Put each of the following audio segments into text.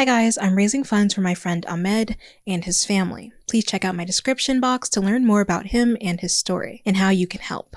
Hi guys, I'm raising funds for my friend Ahmed and his family. Please check out my description box to learn more about him and his story, and how you can help.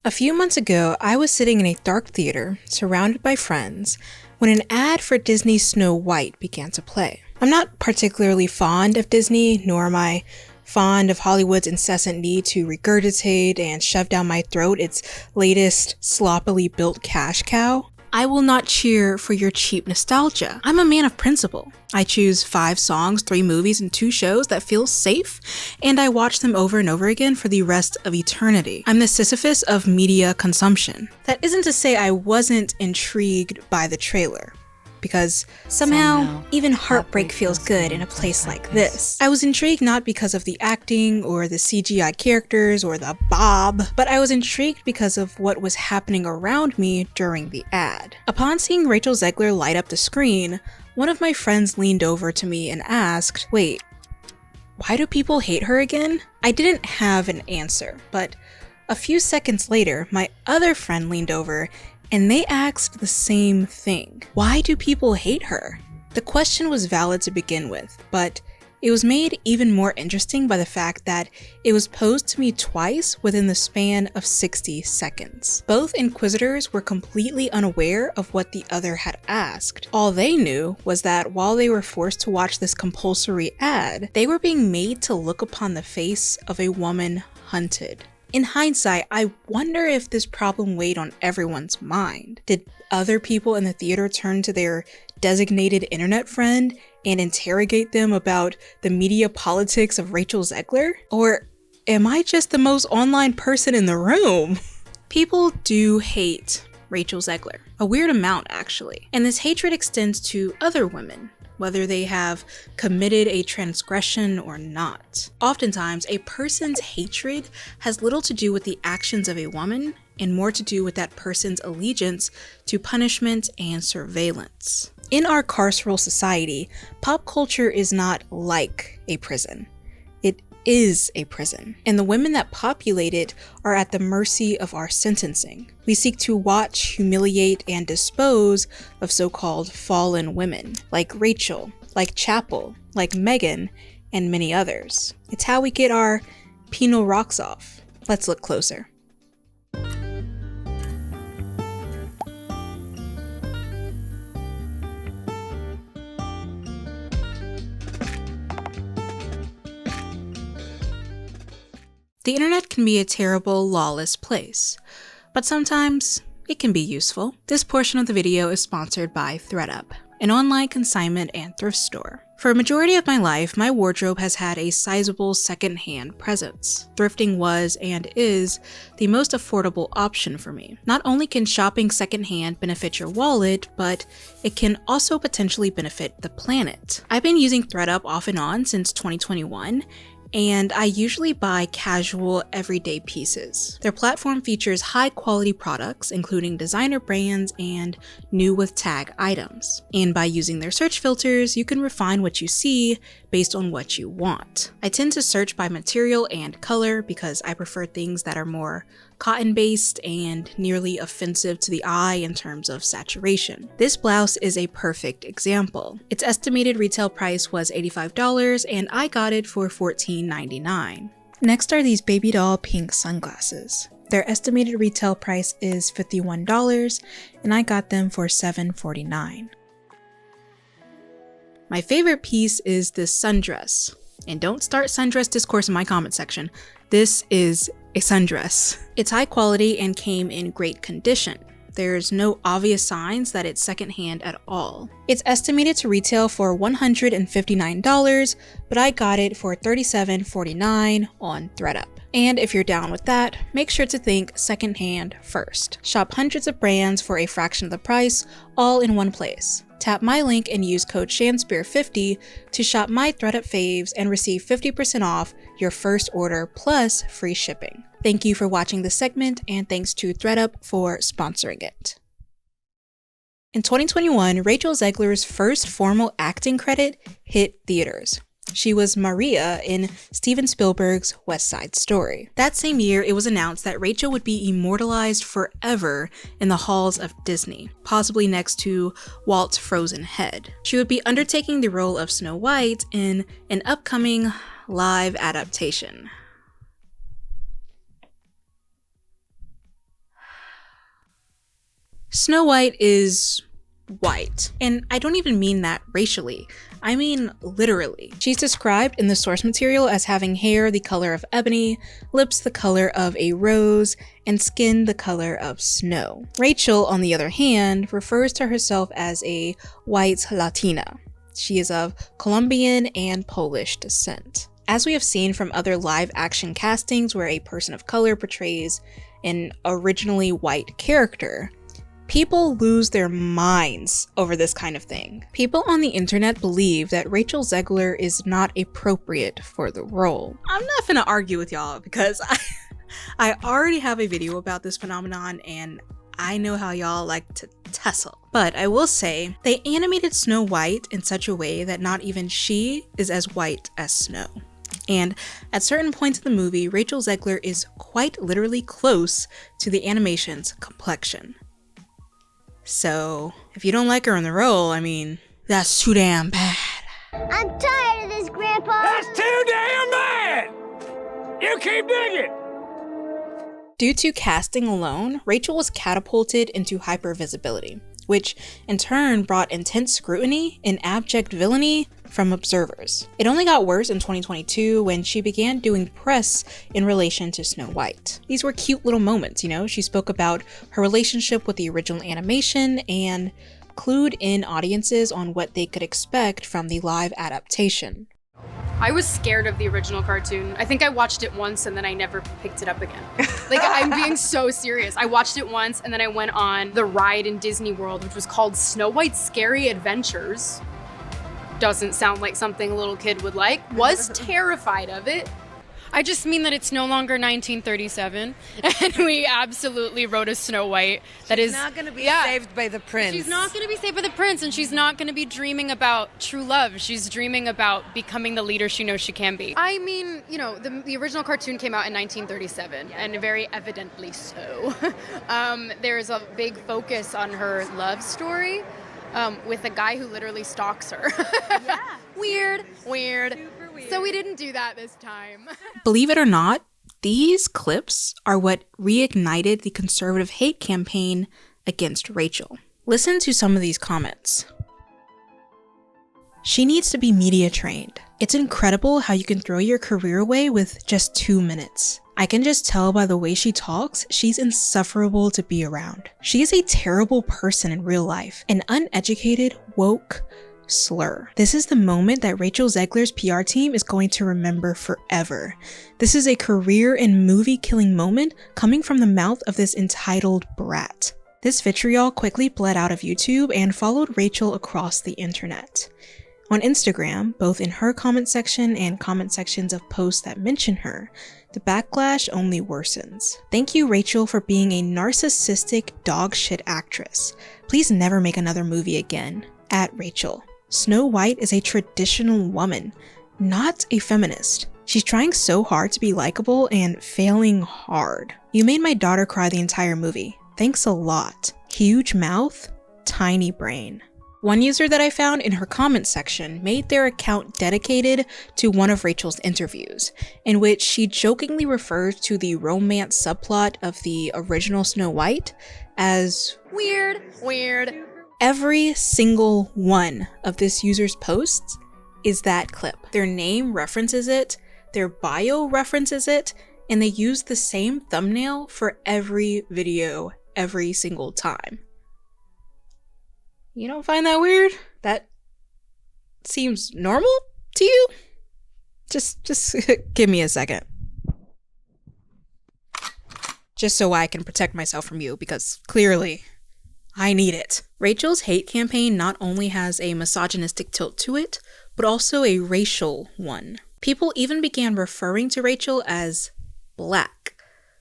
A few months ago, I was sitting in a dark theater, surrounded by friends, when an ad for Disney's Snow White began to play. I'm not particularly fond of Disney, nor am I fond of Hollywood's incessant need to regurgitate and shove down my throat its latest sloppily built cash cow. I will not cheer for your cheap nostalgia. I'm a man of principle. I choose 5 songs, 3 movies, and 2 shows that feel safe, and I watch them over and over again for the rest of eternity. I'm the Sisyphus of media consumption. That isn't to say I wasn't intrigued by the trailer, because somehow even heartbreak feels good in a place like this. I was intrigued not because of the acting or the CGI characters or the bob, but I was intrigued because of what was happening around me during the ad. Upon seeing Rachel Zegler light up the screen, one of my friends leaned over to me and asked, "Wait, why do people hate her again?" I didn't have an answer, but a few seconds later, my other friend leaned over and they asked the same thing. Why do people hate her? The question was valid to begin with, but it was made even more interesting by the fact that it was posed to me twice within the span of 60 seconds. Both inquisitors were completely unaware of what the other had asked. All they knew was that while they were forced to watch this compulsory ad, they were being made to look upon the face of a woman hunted. In hindsight, I wonder if this problem weighed on everyone's mind. Did other people in the theater turn to their designated internet friend and interrogate them about the media politics of Rachel Zegler? Or am I just the most online person in the room? People do hate Rachel Zegler, a weird amount actually, and this hatred extends to other women, whether they have committed a transgression or not. Oftentimes, a person's hatred has little to do with the actions of a woman and more to do with that person's allegiance to punishment and surveillance. In our carceral society, pop culture is not like a prison. It is a prison, and the women that populate it are at the mercy of our sentencing. We seek to watch, humiliate, and dispose of so-called fallen women, like Rachel, like Chappell, like Megan, and many others. It's how we get our penal rocks off. Let's look closer. The internet can be a terrible, lawless place, but sometimes it can be useful. This portion of the video is sponsored by ThredUp, an online consignment and thrift store. For a majority of my life, my wardrobe has had a sizable secondhand presence. Thrifting was and is the most affordable option for me. Not only can shopping secondhand benefit your wallet, but it can also potentially benefit the planet. I've been using ThredUp off and on since 2021, and I usually buy casual, everyday pieces. Their platform features high-quality products, including designer brands and new with tag items. And by using their search filters, you can refine what you see based on what you want. I tend to search by material and color because I prefer things that are more cotton-based and nearly offensive to the eye in terms of saturation. This blouse is a perfect example. Its estimated retail price was $85 and I got it for $14.99. Next are these baby doll pink sunglasses. Their estimated retail price is $51 and I got them for $7.49. My favorite piece is this sundress. And don't start sundress discourse in my comment section. This is a sundress. It's high quality and came in great condition. There's no obvious signs that it's secondhand at all. It's estimated to retail for $159, but I got it for $37.49 on ThredUp. And if you're down with that, make sure to think secondhand first. Shop hundreds of brands for a fraction of the price, all in one place. Tap my link and use code Shanespeare50 to shop my ThredUp faves and receive 50% off your first order plus free shipping. Thank you for watching this segment, and thanks to ThredUp for sponsoring it. In 2021, Rachel Zegler's first formal acting credit hit theaters. She was Maria in Steven Spielberg's West Side Story. That same year, it was announced that Rachel would be immortalized forever in the halls of Disney, possibly next to Walt's frozen head. She would be undertaking the role of Snow White in an upcoming live adaptation. Snow White is white, and I don't even mean that racially. I mean literally. She's described in the source material as having hair the color of ebony, lips the color of a rose, and skin the color of snow. Rachel, on the other hand, refers to herself as a white Latina. She is of Colombian and Polish descent. As we have seen from other live-action castings where a person of color portrays an originally white character, people lose their minds over this kind of thing. People on the internet believe that Rachel Zegler is not appropriate for the role. I'm not gonna argue with y'all because I already have a video about this phenomenon and I know how y'all like to tussle. But I will say, they animated Snow White in such a way that not even she is as white as snow. And at certain points in the movie, Rachel Zegler is quite literally close to the animation's complexion. So, if you don't like her in the role, I mean, that's too damn bad. I'm tired of this, Grandpa! That's too damn bad! You keep digging! Due to casting alone, Rachel was catapulted into hypervisibility, which in turn brought intense scrutiny and abject villainy from observers. It only got worse in 2022 when she began doing press in relation to Snow White. These were cute little moments, you know? She spoke about her relationship with the original animation and clued in audiences on what they could expect from the live adaptation. I was scared of the original cartoon. I think I watched it once and then I never picked it up again. Like, I'm being so serious. I watched it once and then I went on the ride in Disney World, which was called Snow White's Scary Adventures. Doesn't sound like something a little kid would like. Was terrified of it. I just mean that it's no longer 1937, and we absolutely wrote a Snow White that is not going to be saved by the prince. She's not going to be saved by the prince, and she's not going to be dreaming about true love. She's dreaming about becoming the leader she knows she can be. I mean, you know, the original cartoon came out in 1937, and very evidently so. There's a big focus on her love story with a guy who literally stalks her. Yeah. Weird. So we didn't do that this time. Believe it or not, these clips are what reignited the conservative hate campaign against Rachel. Listen to some of these comments. She needs to be media trained. It's incredible how you can throw your career away with just 2 minutes. I can just tell by the way she talks, she's insufferable to be around. She is a terrible person in real life, an uneducated, woke slur. This is the moment that Rachel Zegler's PR team is going to remember forever. This is a career and movie killing moment coming from the mouth of this entitled brat. This vitriol quickly bled out of YouTube and followed Rachel across the internet. On Instagram, both in her comment section and comment sections of posts that mention her, the backlash only worsens. Thank you, Rachel, for being a narcissistic dogshit actress. Please never make another movie again. At Rachel. Snow White is a traditional woman, not a feminist. She's trying so hard to be likable and failing hard. You made my daughter cry the entire movie. Thanks a lot. Huge mouth, tiny brain. One user that I found in her comment section made their account dedicated to one of Rachel's interviews, in which she jokingly refers to the romance subplot of the original Snow White as weird. Every single one of this user's posts is that clip. Their name references it, their bio references it, and they use the same thumbnail for every video every single time. You don't find that weird? That seems normal to you? Just give me a second. Just so I can protect myself from you, because clearly I need it. Rachel's hate campaign not only has a misogynistic tilt to it, but also a racial one. People even began referring to Rachel as black,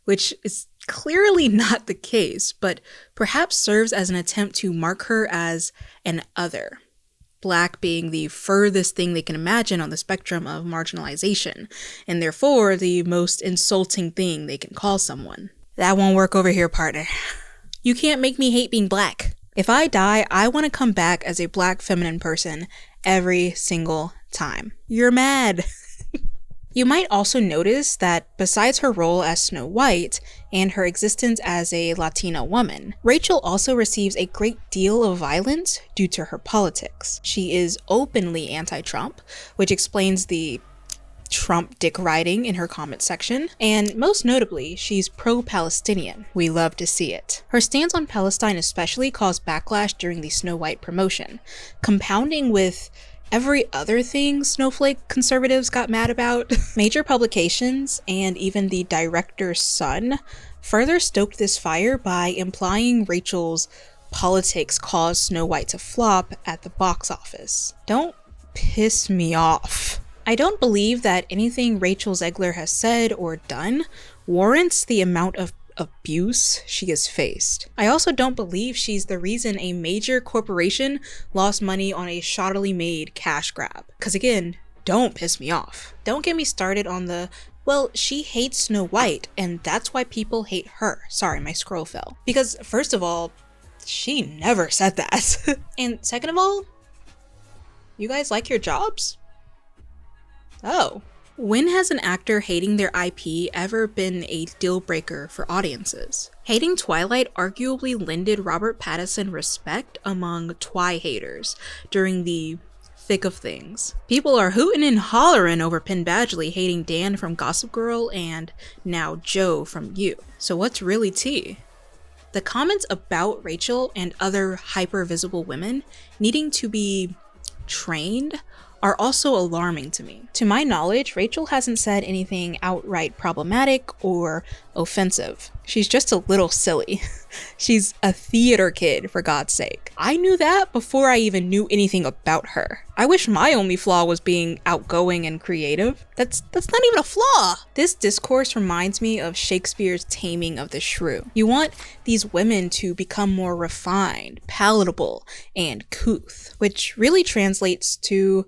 which is clearly not the case, but perhaps serves as an attempt to mark her as an other. Black being the furthest thing they can imagine on the spectrum of marginalization, and therefore the most insulting thing they can call someone. That won't work over here, partner. You can't make me hate being Black. If I die, I want to come back as a Black feminine person every single time. You're mad. You might also notice that besides her role as Snow White and her existence as a Latina woman, Rachel also receives a great deal of violence due to her politics. She is openly anti-Trump, which explains the Trump dick riding in her comment section, and most notably, she's pro-Palestinian. We love to see it. Her stance on Palestine especially caused backlash during the Snow White promotion, compounding with every other thing snowflake conservatives got mad about. Major publications and even the director's son further stoked this fire by implying Rachel's politics caused Snow White to flop at the box office. Don't piss me off. I don't believe that anything Rachel Zegler has said or done warrants the amount of abuse she has faced. I also don't believe she's the reason a major corporation lost money on a shoddily made cash grab. Cause again, don't piss me off. Don't get me started on the, well, she hates Snow White and that's why people hate her. Sorry, my scroll fell. Because first of all, she never said that. And second of all, you guys like your jobs? Oh. When has an actor hating their IP ever been a deal breaker for audiences? Hating Twilight arguably lended Robert Pattinson respect among Twi haters during the thick of things. People are hooting and hollering over Penn Badgley hating Dan from Gossip Girl and now Joe from You. So what's really tea? The comments about Rachel and other hyper-visible women needing to be trained are also alarming to me. To my knowledge, Rachel hasn't said anything outright problematic or offensive. She's just a little silly. She's a theater kid, for God's sake. I knew that before I even knew anything about her. I wish my only flaw was being outgoing and creative. That's not even a flaw. This discourse reminds me of Shakespeare's Taming of the Shrew. You want these women to become more refined, palatable, and couth, which really translates to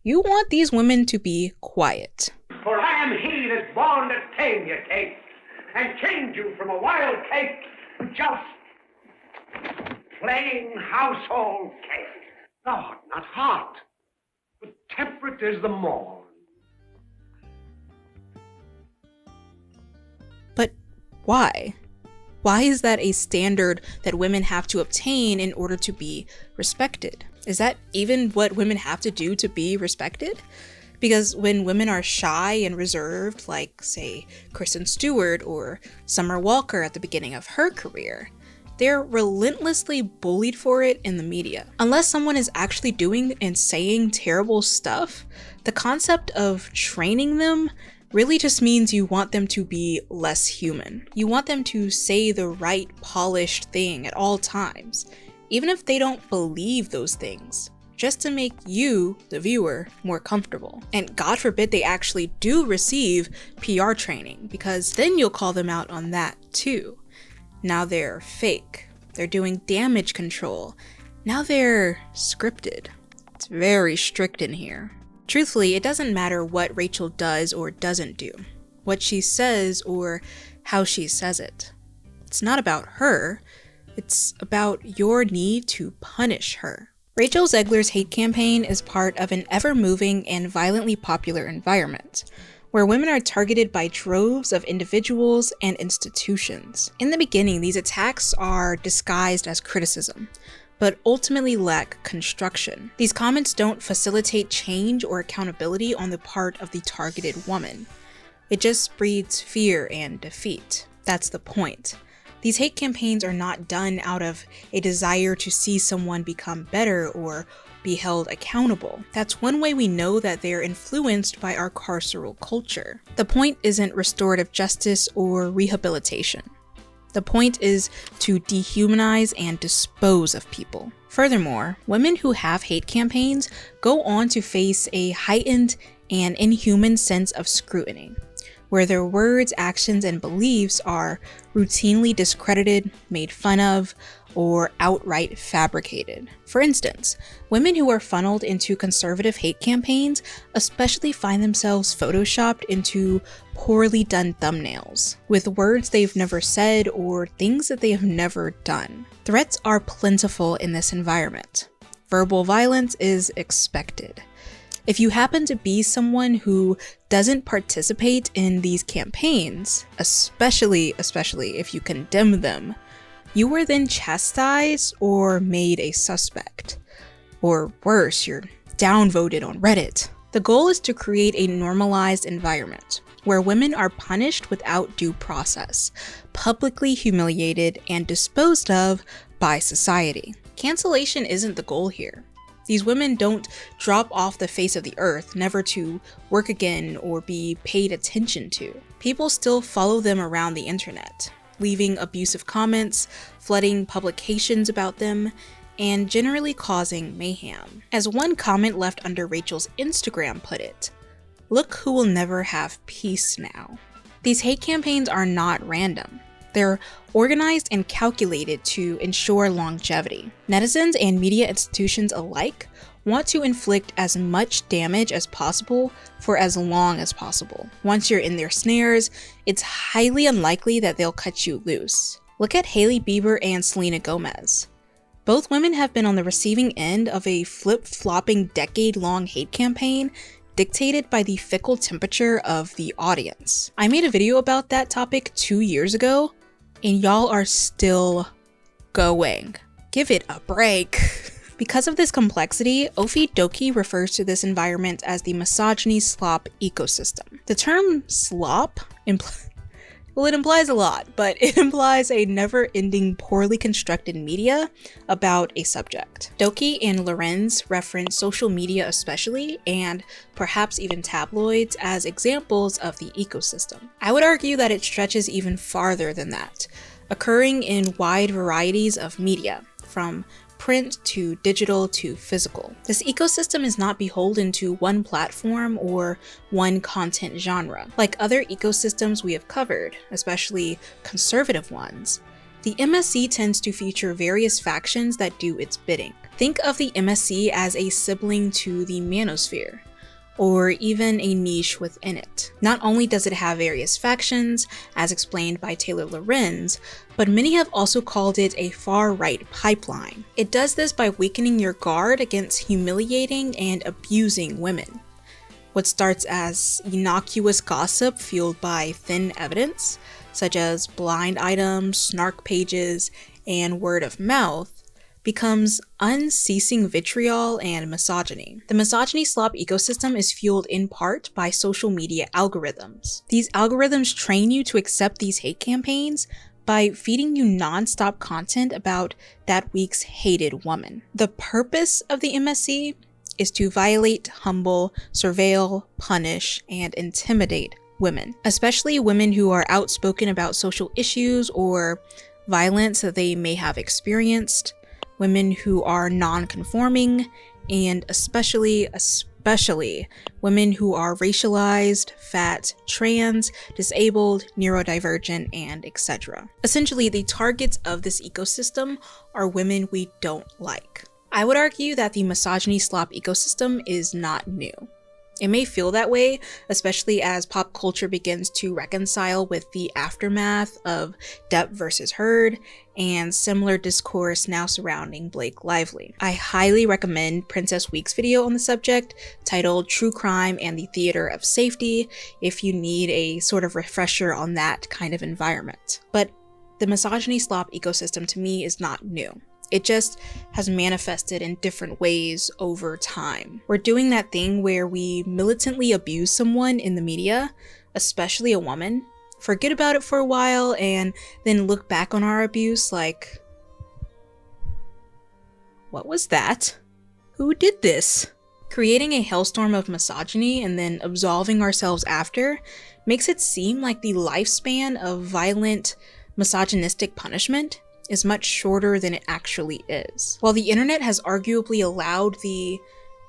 you want these women to be quiet. For I am he that's born to tame you, Kate, and change you from a wild Kate to just plain household Kate. God, not hot, but temperate as the morn. But why? Why is that a standard that women have to obtain in order to be respected? Is that even what women have to do to be respected? Because when women are shy and reserved, like, say, Kristen Stewart or Summer Walker at the beginning of her career, they're relentlessly bullied for it in the media. Unless someone is actually doing and saying terrible stuff, the concept of training them really just means you want them to be less human. You want them to say the right polished thing at all times, even if they don't believe those things, just to make you, the viewer, more comfortable. And God forbid they actually do receive PR training, because then you'll call them out on that too. Now they're fake. They're doing damage control. Now they're scripted. It's very strict in here. Truthfully, it doesn't matter what Rachel does or doesn't do, what she says or how she says it. It's not about her. It's about your need to punish her. Rachel Zegler's hate campaign is part of an ever-moving and violently popular environment, where women are targeted by droves of individuals and institutions. In the beginning, these attacks are disguised as criticism, but ultimately lack construction. These comments don't facilitate change or accountability on the part of the targeted woman. It just breeds fear and defeat. That's the point. These hate campaigns are not done out of a desire to see someone become better or be held accountable. That's one way we know that they're influenced by our carceral culture. The point isn't restorative justice or rehabilitation. The point is to dehumanize and dispose of people. Furthermore, women who have hate campaigns go on to face a heightened and inhuman sense of scrutiny, where their words, actions, and beliefs are routinely discredited, made fun of, or outright fabricated. For instance, women who are funneled into conservative hate campaigns especially find themselves photoshopped into poorly done thumbnails, with words they've never said or things that they have never done. Threats are plentiful in this environment. Verbal violence is expected. If you happen to be someone who doesn't participate in these campaigns, especially if you condemn them, you were then chastised or made a suspect. Or worse, you're downvoted on Reddit. The goal is to create a normalized environment where women are punished without due process, publicly humiliated, and disposed of by society. Cancellation isn't the goal here. These women don't drop off the face of the earth, never to work again or be paid attention to. People still follow them around the internet, leaving abusive comments, flooding publications about them, and generally causing mayhem. As one comment left under Rachel's Instagram put it, "Look who will never have peace now." These hate campaigns are not random. They're organized and calculated to ensure longevity. Netizens and media institutions alike want to inflict as much damage as possible for as long as possible. Once you're in their snares, it's highly unlikely that they'll cut you loose. Look at Hailey Bieber and Selena Gomez. Both women have been on the receiving end of a flip-flopping decade-long hate campaign dictated by the fickle temperature of the audience. I made a video about that topic 2 years ago, and y'all are still going. Give it a break. Because of this complexity, Ophie Dokie refers to this environment as the misogyny slop ecosystem. The term slop it implies a lot, but it implies a never-ending, poorly constructed media about a subject. Dokie and Lorenz reference social media especially, and perhaps even tabloids, as examples of the ecosystem. I would argue that it stretches even farther than that, occurring in wide varieties of media, from print to digital to physical. This ecosystem is not beholden to one platform or one content genre. Like other ecosystems we have covered, especially conservative ones, the MSC tends to feature various factions that do its bidding. Think of the MSC as a sibling to the Manosphere, or even a niche within it. Not only does it have various factions, as explained by Taylor Lorenz, but many have also called it a far-right pipeline. It does this by weakening your guard against humiliating and abusing women. What starts as innocuous gossip fueled by thin evidence, such as blind items, snark pages, and word of mouth, becomes unceasing vitriol and misogyny. The misogyny slop ecosystem is fueled in part by social media algorithms. These algorithms train you to accept these hate campaigns by feeding you non-stop content about that week's hated woman. The purpose of the MSC is to violate, humble, surveil, punish, and intimidate women, especially women who are outspoken about social issues or violence that they may have experienced, women who are non-conforming, and especially women who are racialized, fat, trans, disabled, neurodivergent, and etc. Essentially, the targets of this ecosystem are women we don't like. I would argue that the misogyny slop ecosystem is not new. It may feel that way, especially as pop culture begins to reconcile with the aftermath of Depp versus Heard and similar discourse now surrounding Blake Lively. I highly recommend Princess Week's video on the subject, titled True Crime and the Theater of Safety, if you need a sort of refresher on that kind of environment. But the misogyny slop ecosystem to me is not new. It just has manifested in different ways over time. We're doing that thing where we militantly abuse someone in the media, especially a woman, forget about it for a while, and then look back on our abuse like, what was that? Who did this? Creating a hellstorm of misogyny and then absolving ourselves after makes it seem like the lifespan of violent, misogynistic punishment is much shorter than it actually is. While the internet has arguably allowed the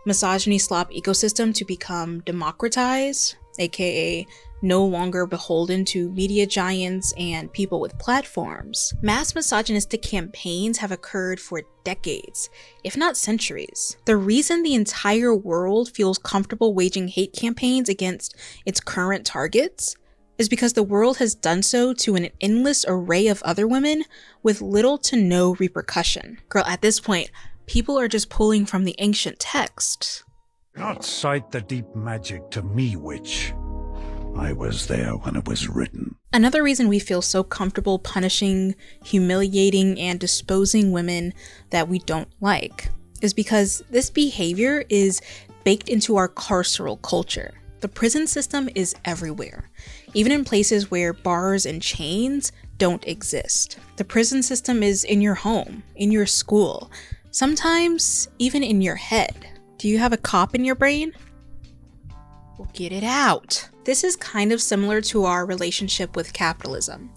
misogyny slop ecosystem to become democratized, aka no longer beholden to media giants and people with platforms. Mass misogynistic campaigns have occurred for decades, if not centuries. The reason the entire world feels comfortable waging hate campaigns against its current targets is because the world has done so to an endless array of other women with little to no repercussion. Girl, at this point, people are just pulling from the ancient texts. Not cite the deep magic to me, witch. I was there when it was written. Another reason we feel so comfortable punishing, humiliating, and disposing women that we don't like is because this behavior is baked into our carceral culture. The prison system is everywhere, even in places where bars and chains don't exist. The prison system is in your home, in your school, sometimes even in your head. Do you have a cop in your brain? Well, get it out. This is kind of similar to our relationship with capitalism.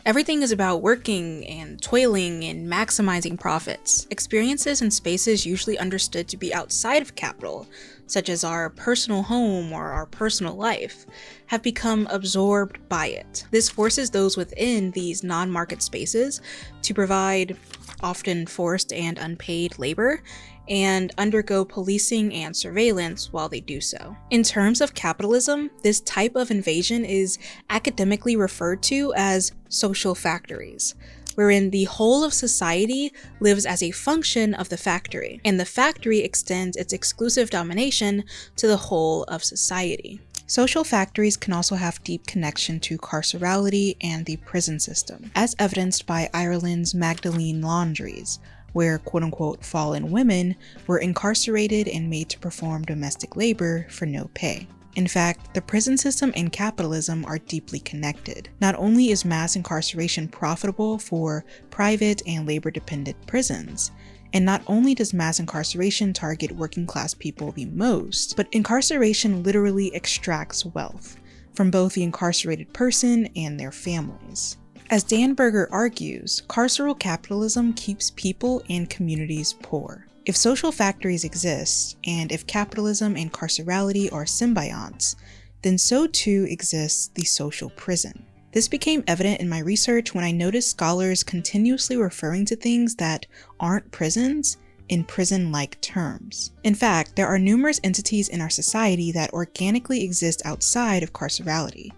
Everything is about working and toiling and maximizing profits. Experiences and spaces usually understood to be outside of capital, such as our personal home or our personal life, have become absorbed by it. This forces those within these non-market spaces to provide often forced and unpaid labor and undergo policing and surveillance while they do so. In terms of capitalism, this type of invasion is academically referred to as social factories, wherein the whole of society lives as a function of the factory, and the factory extends its exclusive domination to the whole of society. Social factories can also have deep connection to carcerality and the prison system, as evidenced by Ireland's Magdalene laundries, where quote-unquote fallen women were incarcerated and made to perform domestic labor for no pay. In fact, the prison system and capitalism are deeply connected. Not only is mass incarceration profitable for private and labor-dependent prisons, and not only does mass incarceration target working class people the most, but incarceration literally extracts wealth from both the incarcerated person and their families. As Dan Berger argues, carceral capitalism keeps people and communities poor. If social factories exist, and if capitalism and carcerality are symbionts, then so too exists the social prison. This became evident in my research when I noticed scholars continuously referring to things that aren't prisons in prison-like terms. In fact, there are numerous entities in our society that organically exist outside of carcerality,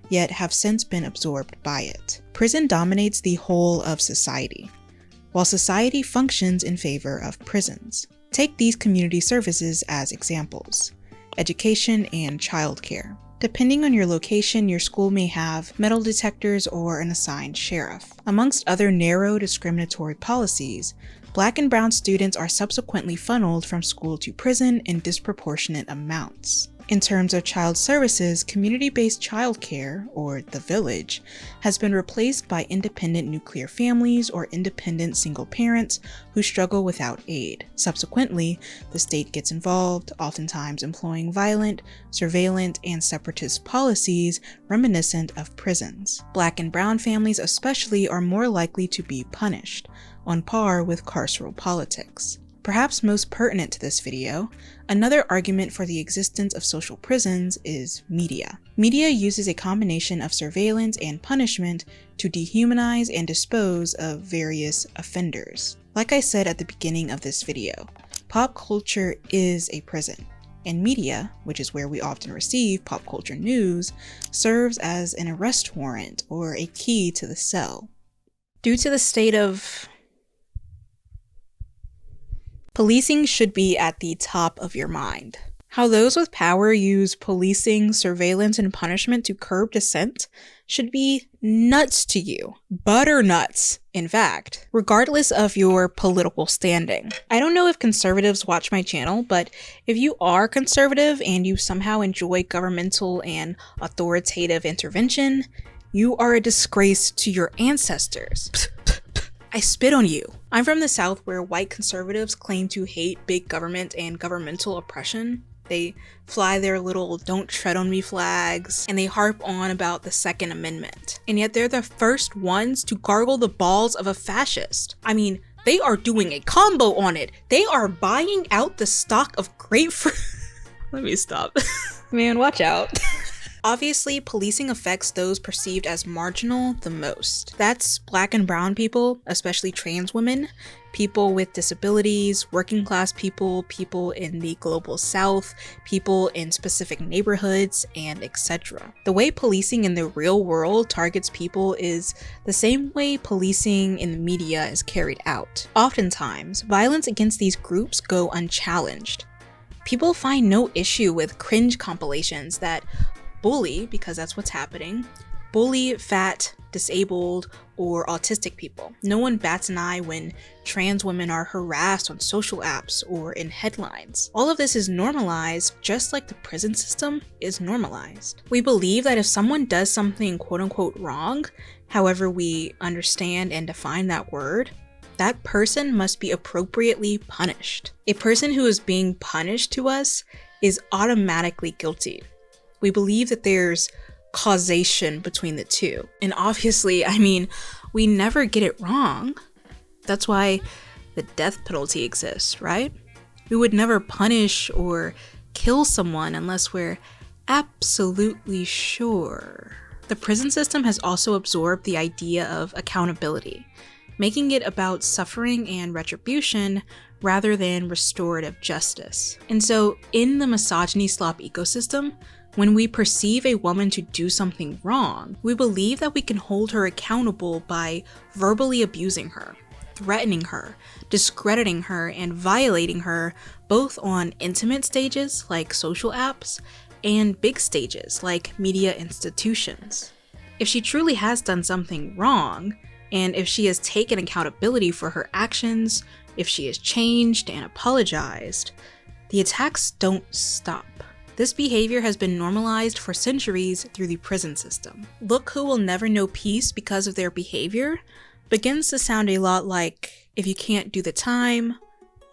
yet have since been absorbed by it. Prison dominates the whole of society, while society functions in favor of prisons. Take these community services as examples: education and childcare. Depending on your location, your school may have metal detectors or an assigned sheriff. Amongst other narrow discriminatory policies, Black and brown students are subsequently funneled from school to prison in disproportionate amounts. In terms of child services, community-based childcare, or the village, has been replaced by independent nuclear families or independent single parents who struggle without aid. Subsequently, the state gets involved, oftentimes employing violent, surveillance, and separatist policies reminiscent of prisons. Black and brown families especially are more likely to be punished, on par with carceral politics. Perhaps most pertinent to this video, another argument for the existence of social prisons is media. Media uses a combination of surveillance and punishment to dehumanize and dispose of various offenders. Like I said at the beginning of this video, pop culture is a prison, and media, which is where we often receive pop culture news, serves as an arrest warrant or a key to the cell. Due to the state of policing should be at the top of your mind. How those with power use policing, surveillance, and punishment to curb dissent should be nuts to you. Butternuts, in fact, regardless of your political standing. I don't know if conservatives watch my channel, but if you are conservative and you somehow enjoy governmental and authoritative intervention, you are a disgrace to your ancestors. I spit on you. I'm from the South, where white conservatives claim to hate big government and governmental oppression. They fly their little "don't tread on me" flags, and they harp on about the Second Amendment. And yet they're the first ones to gargle the balls of a fascist. I mean, They are doing a combo on it. They are buying out the stock of grapefruit. Let me stop. Man, watch out. Obviously, policing affects those perceived as marginal the most. That's Black and brown people, especially trans women, people with disabilities, working class people, people in the global south, people in specific neighborhoods, and etc. The way policing in the real world targets people is the same way policing in the media is carried out. Oftentimes, violence against these groups go unchallenged. People find no issue with cringe compilations that bully, because that's what's happening, bully fat, disabled, or autistic people. No one bats an eye when trans women are harassed on social apps or in headlines. All of this is normalized just like the prison system is normalized. We believe that if someone does something quote unquote wrong, however we understand and define that word, that person must be appropriately punished. A person who is being punished to us is automatically guilty. We believe that there's causation between the two. And obviously, I mean, we never get it wrong. That's why the death penalty exists, right? We would never punish or kill someone unless we're absolutely sure. The prison system has also absorbed the idea of accountability, making it about suffering and retribution rather than restorative justice. And so in the misogyny slop ecosystem, when we perceive a woman to do something wrong, we believe that we can hold her accountable by verbally abusing her, threatening her, discrediting her, and violating her both on intimate stages like social apps and big stages like media institutions. If she truly has done something wrong, and if she has taken accountability for her actions, if she has changed and apologized, the attacks don't stop. This behavior has been normalized for centuries through the prison system. Look who will never know peace because of their behavior begins to sound a lot like, if you can't do the time,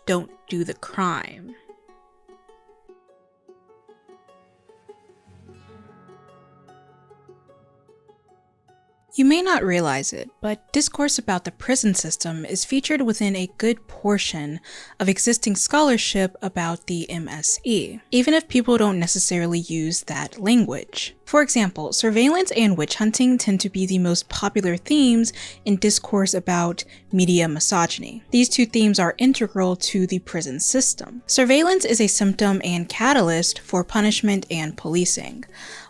don't do the crime. You may not realize it, but discourse about the prison system is featured within a good portion of existing scholarship about the MSE, even if people don't necessarily use that language. For example, surveillance and witch hunting tend to be the most popular themes in discourse about media misogyny. These two themes are integral to the prison system. Surveillance is a symptom and catalyst for punishment and policing,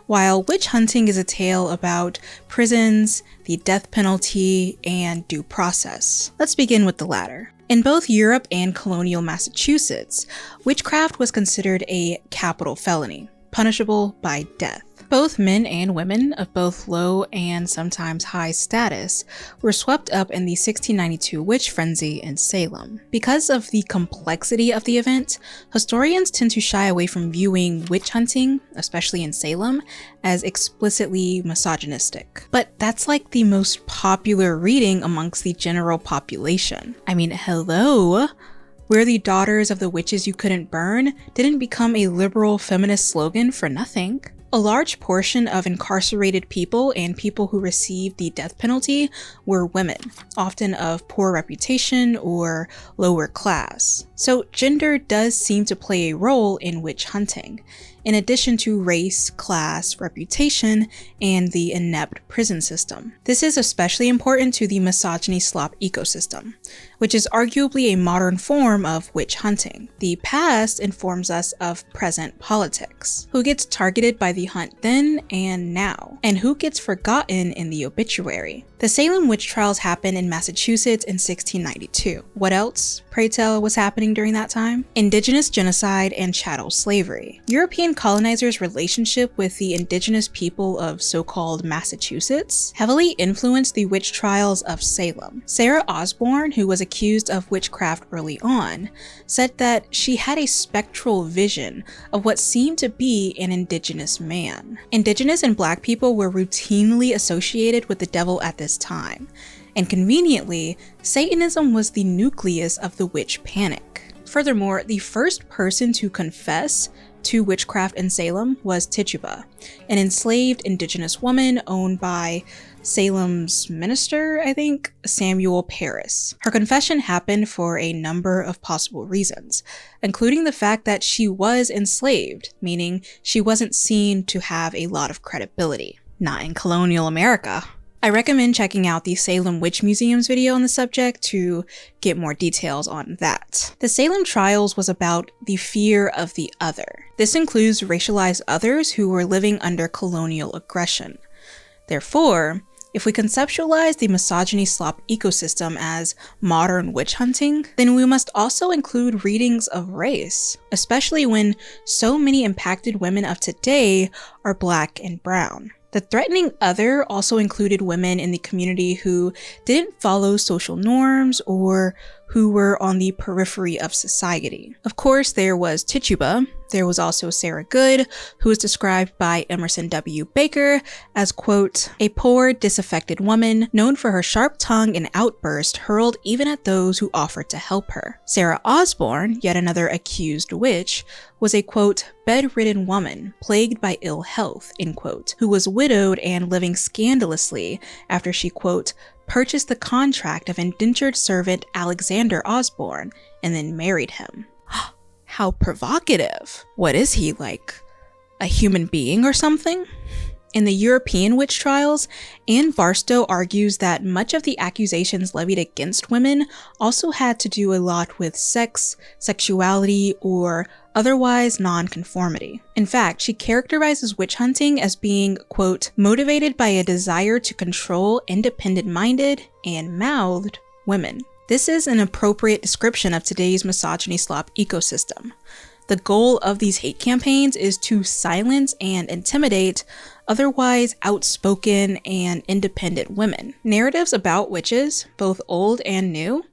while witch hunting is a tale about prisons, the death penalty, and due process. Let's begin with the latter. In both Europe and colonial Massachusetts, witchcraft was considered a capital felony, punishable by death. Both men and women of both low and sometimes high status were swept up in the 1692 witch frenzy in Salem. Because of the complexity of the event, historians tend to shy away from viewing witch hunting, especially in Salem, as explicitly misogynistic. But that's like the most popular reading amongst the general population. I mean, hello? We're the daughters of the witches you couldn't burn didn't become a liberal feminist slogan for nothing. A large portion of incarcerated people and people who received the death penalty were women, often of poor reputation or lower class. So gender does seem to play a role in witch hunting, in addition to race, class, reputation, and the inept prison system. This is especially important to the misogyny slop ecosystem, which is arguably a modern form of witch hunting. The past informs us of present politics. Who gets targeted by the hunt then and now? And who gets forgotten in the obituary? The Salem witch trials happened in Massachusetts in 1692. What else, pray tell, was happening during that time? Indigenous genocide and chattel slavery. European colonizers' relationship with the indigenous people of so-called Massachusetts heavily influenced the witch trials of Salem. Sarah Osborne, who was accused of witchcraft early on, said that she had a spectral vision of what seemed to be an indigenous man. Indigenous and Black people were routinely associated with the devil at this time, and conveniently, Satanism was the nucleus of the witch panic. Furthermore, the first person to confess to witchcraft in Salem was Tituba, an enslaved indigenous woman owned by Salem's minister, I think, Samuel Parris. Her confession happened for a number of possible reasons, including the fact that she was enslaved, meaning she wasn't seen to have a lot of credibility. Not in colonial America. I recommend checking out the Salem Witch Museum's video on the subject to get more details on that. The Salem trials was about the fear of the other. This includes racialized others who were living under colonial aggression. Therefore, if we conceptualize the misogyny slop ecosystem as modern witch hunting, then we must also include readings of race, especially when so many impacted women of today are Black and brown. The threatening other also included women in the community who didn't follow social norms or who were on the periphery of society. Of course, there was Tituba. There was also Sarah Good, who was described by Emerson W. Baker as, quote, a poor, disaffected woman known for her sharp tongue and outburst hurled even at those who offered to help her. Sarah Osborne, yet another accused witch, was a, quote, bedridden woman plagued by ill health, end quote, who was widowed and living scandalously after she, quote, purchased the contract of indentured servant Alexander Osborne and then married him. How provocative. What is he, like a human being or something? In the European witch trials, Anne Barstow argues that much of the accusations levied against women also had to do a lot with sex, sexuality, or otherwise non-conformity. In fact, she characterizes witch hunting as being, quote, motivated by a desire to control independent-minded and mouthed women. This is an appropriate description of today's misogyny slop ecosystem. The goal of these hate campaigns is to silence and intimidate otherwise outspoken and independent women. Narratives about witches, both old and new,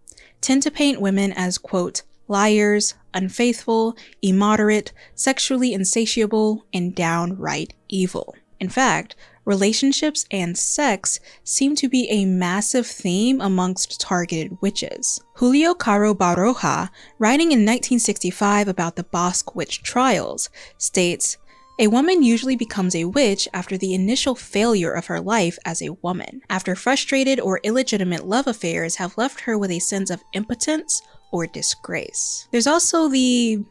tend to paint women as, quote, liars, unfaithful, immoderate, sexually insatiable, and downright evil. In fact, relationships and sex seem to be a massive theme amongst targeted witches. Julio Caro Baroja, writing in 1965 about the Basque witch trials, states, a woman usually becomes a witch after the initial failure of her life as a woman, after frustrated or illegitimate love affairs have left her with a sense of impotence or disgrace. There's also the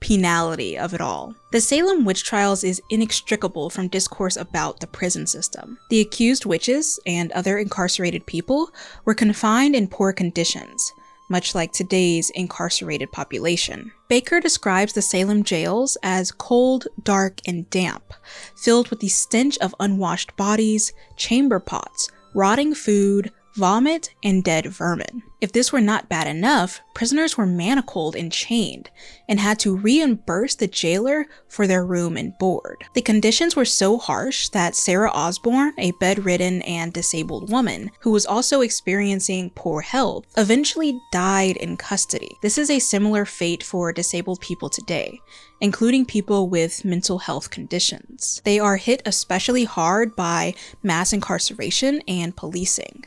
penality of it all. The Salem witch trials is inextricable from discourse about the prison system. The accused witches and other incarcerated people were confined in poor conditions, much like today's incarcerated population. Baker describes the Salem jails as cold, dark, and damp, filled with the stench of unwashed bodies, chamber pots, rotting food, vomit, and dead vermin. If this were not bad enough, prisoners were manacled and chained and had to reimburse the jailer for their room and board. The conditions were so harsh that Sarah Osborne, a bedridden and disabled woman who was also experiencing poor health, eventually died in custody. This is a similar fate for disabled people today, including people with mental health conditions. They are hit especially hard by mass incarceration and policing.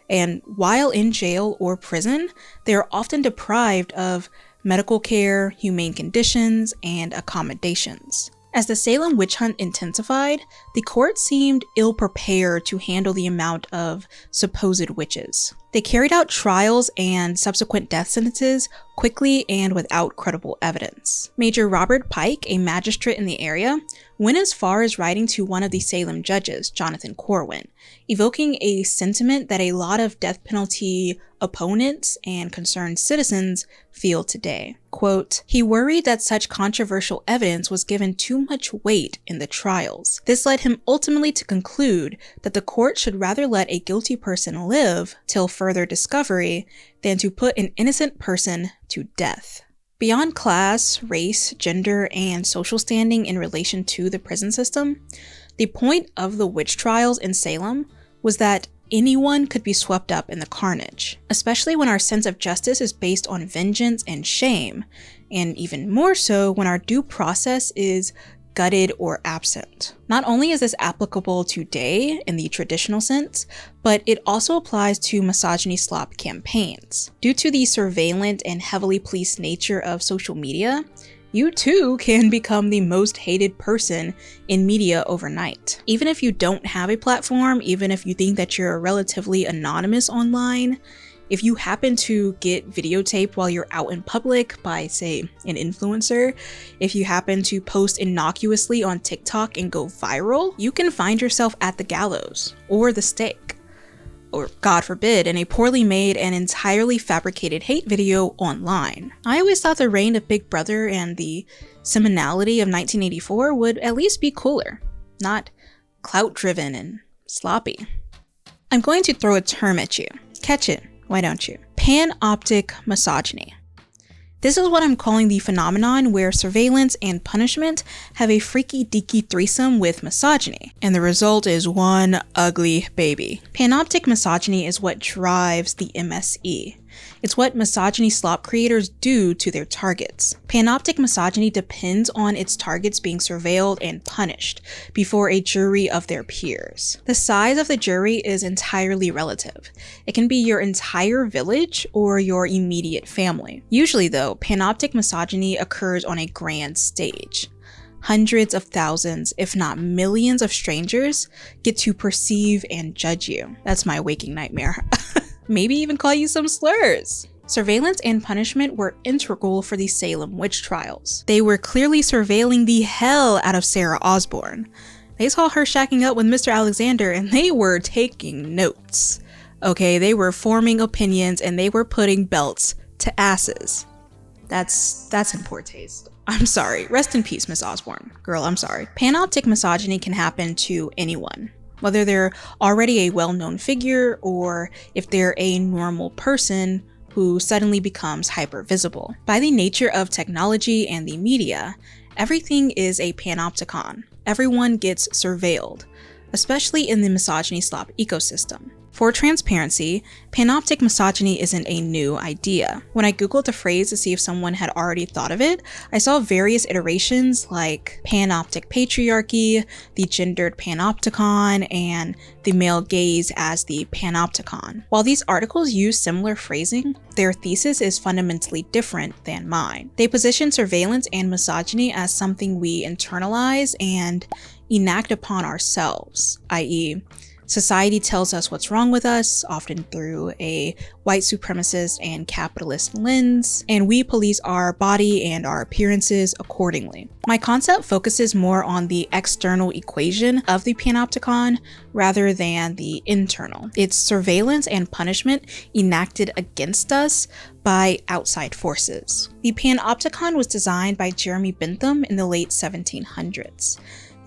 And while in jail or prison, they are often deprived of medical care, humane conditions, and accommodations. As the Salem witch hunt intensified, the court seemed ill-prepared to handle the amount of supposed witches. They carried out trials and subsequent death sentences quickly and without credible evidence. Major Robert Pike, a magistrate in the area, went as far as writing to one of the Salem judges, Jonathan Corwin, evoking a sentiment that a lot of death penalty opponents and concerned citizens feel today. Quote, he worried that such controversial evidence was given too much weight in the trials. This led him ultimately to conclude that the court should rather let a guilty person live till further discovery than to put an innocent person to death. Beyond class, race, gender, and social standing in relation to the prison system, the point of the witch trials in Salem was that anyone could be swept up in the carnage, especially when our sense of justice is based on vengeance and shame, and even more so when our due process is gutted or absent. Not only is this applicable today in the traditional sense, but it also applies to misogyny slop campaigns. Due to the surveillance and heavily policed nature of social media, you too can become the most hated person in media overnight. Even if you don't have a platform, even if you think that you're relatively anonymous online, if you happen to get videotaped while you're out in public by, say, an influencer, if you happen to post innocuously on TikTok and go viral, you can find yourself at the gallows or the stake, or God forbid, in a poorly made and entirely fabricated hate video online. I always thought the reign of Big Brother and the seminality of 1984 would at least be cooler, not clout-driven and sloppy. I'm going to throw a term at you. Catch it, why don't you? Panoptic misogyny. This is what I'm calling the phenomenon where surveillance and punishment have a freaky deaky threesome with misogyny, and the result is one ugly baby. Panoptic misogyny is what drives the MSE. It's what misogyny slop creators do to their targets. Panoptic misogyny depends on its targets being surveilled and punished before a jury of their peers. The size of the jury is entirely relative. It can be your entire village or your immediate family. Usually though, panoptic misogyny occurs on a grand stage. Hundreds of thousands, if not millions of strangers get to perceive and judge you. That's my waking nightmare. Maybe even call you some slurs. Surveillance and punishment were integral for the Salem witch trials. They were clearly surveilling the hell out of Sarah Osborne. They saw her shacking up with Mr. Alexander and they were taking notes. Okay, they were forming opinions and they were putting belts to asses. That's in poor taste. I'm sorry. Rest in peace, Miss Osborne. Girl, I'm sorry. Panoptic misogyny can happen to anyone, whether they're already a well-known figure or if they're a normal person who suddenly becomes hyper-visible. By the nature of technology and the media, everything is a panopticon. Everyone gets surveilled, especially in the misogyny slop ecosystem. For transparency, panoptic misogyny isn't a new idea. When I googled the phrase to see if someone had already thought of it, I saw various iterations like panoptic patriarchy, the gendered panopticon, and the male gaze as the panopticon. While these articles use similar phrasing, their thesis is fundamentally different than mine. They position surveillance and misogyny as something we internalize and enact upon ourselves, i.e., society tells us what's wrong with us, often through a white supremacist and capitalist lens, and we police our body and our appearances accordingly. My concept focuses more on the external equation of the panopticon rather than the internal. It's surveillance and punishment enacted against us by outside forces. The panopticon was designed by Jeremy Bentham in the late 1700s.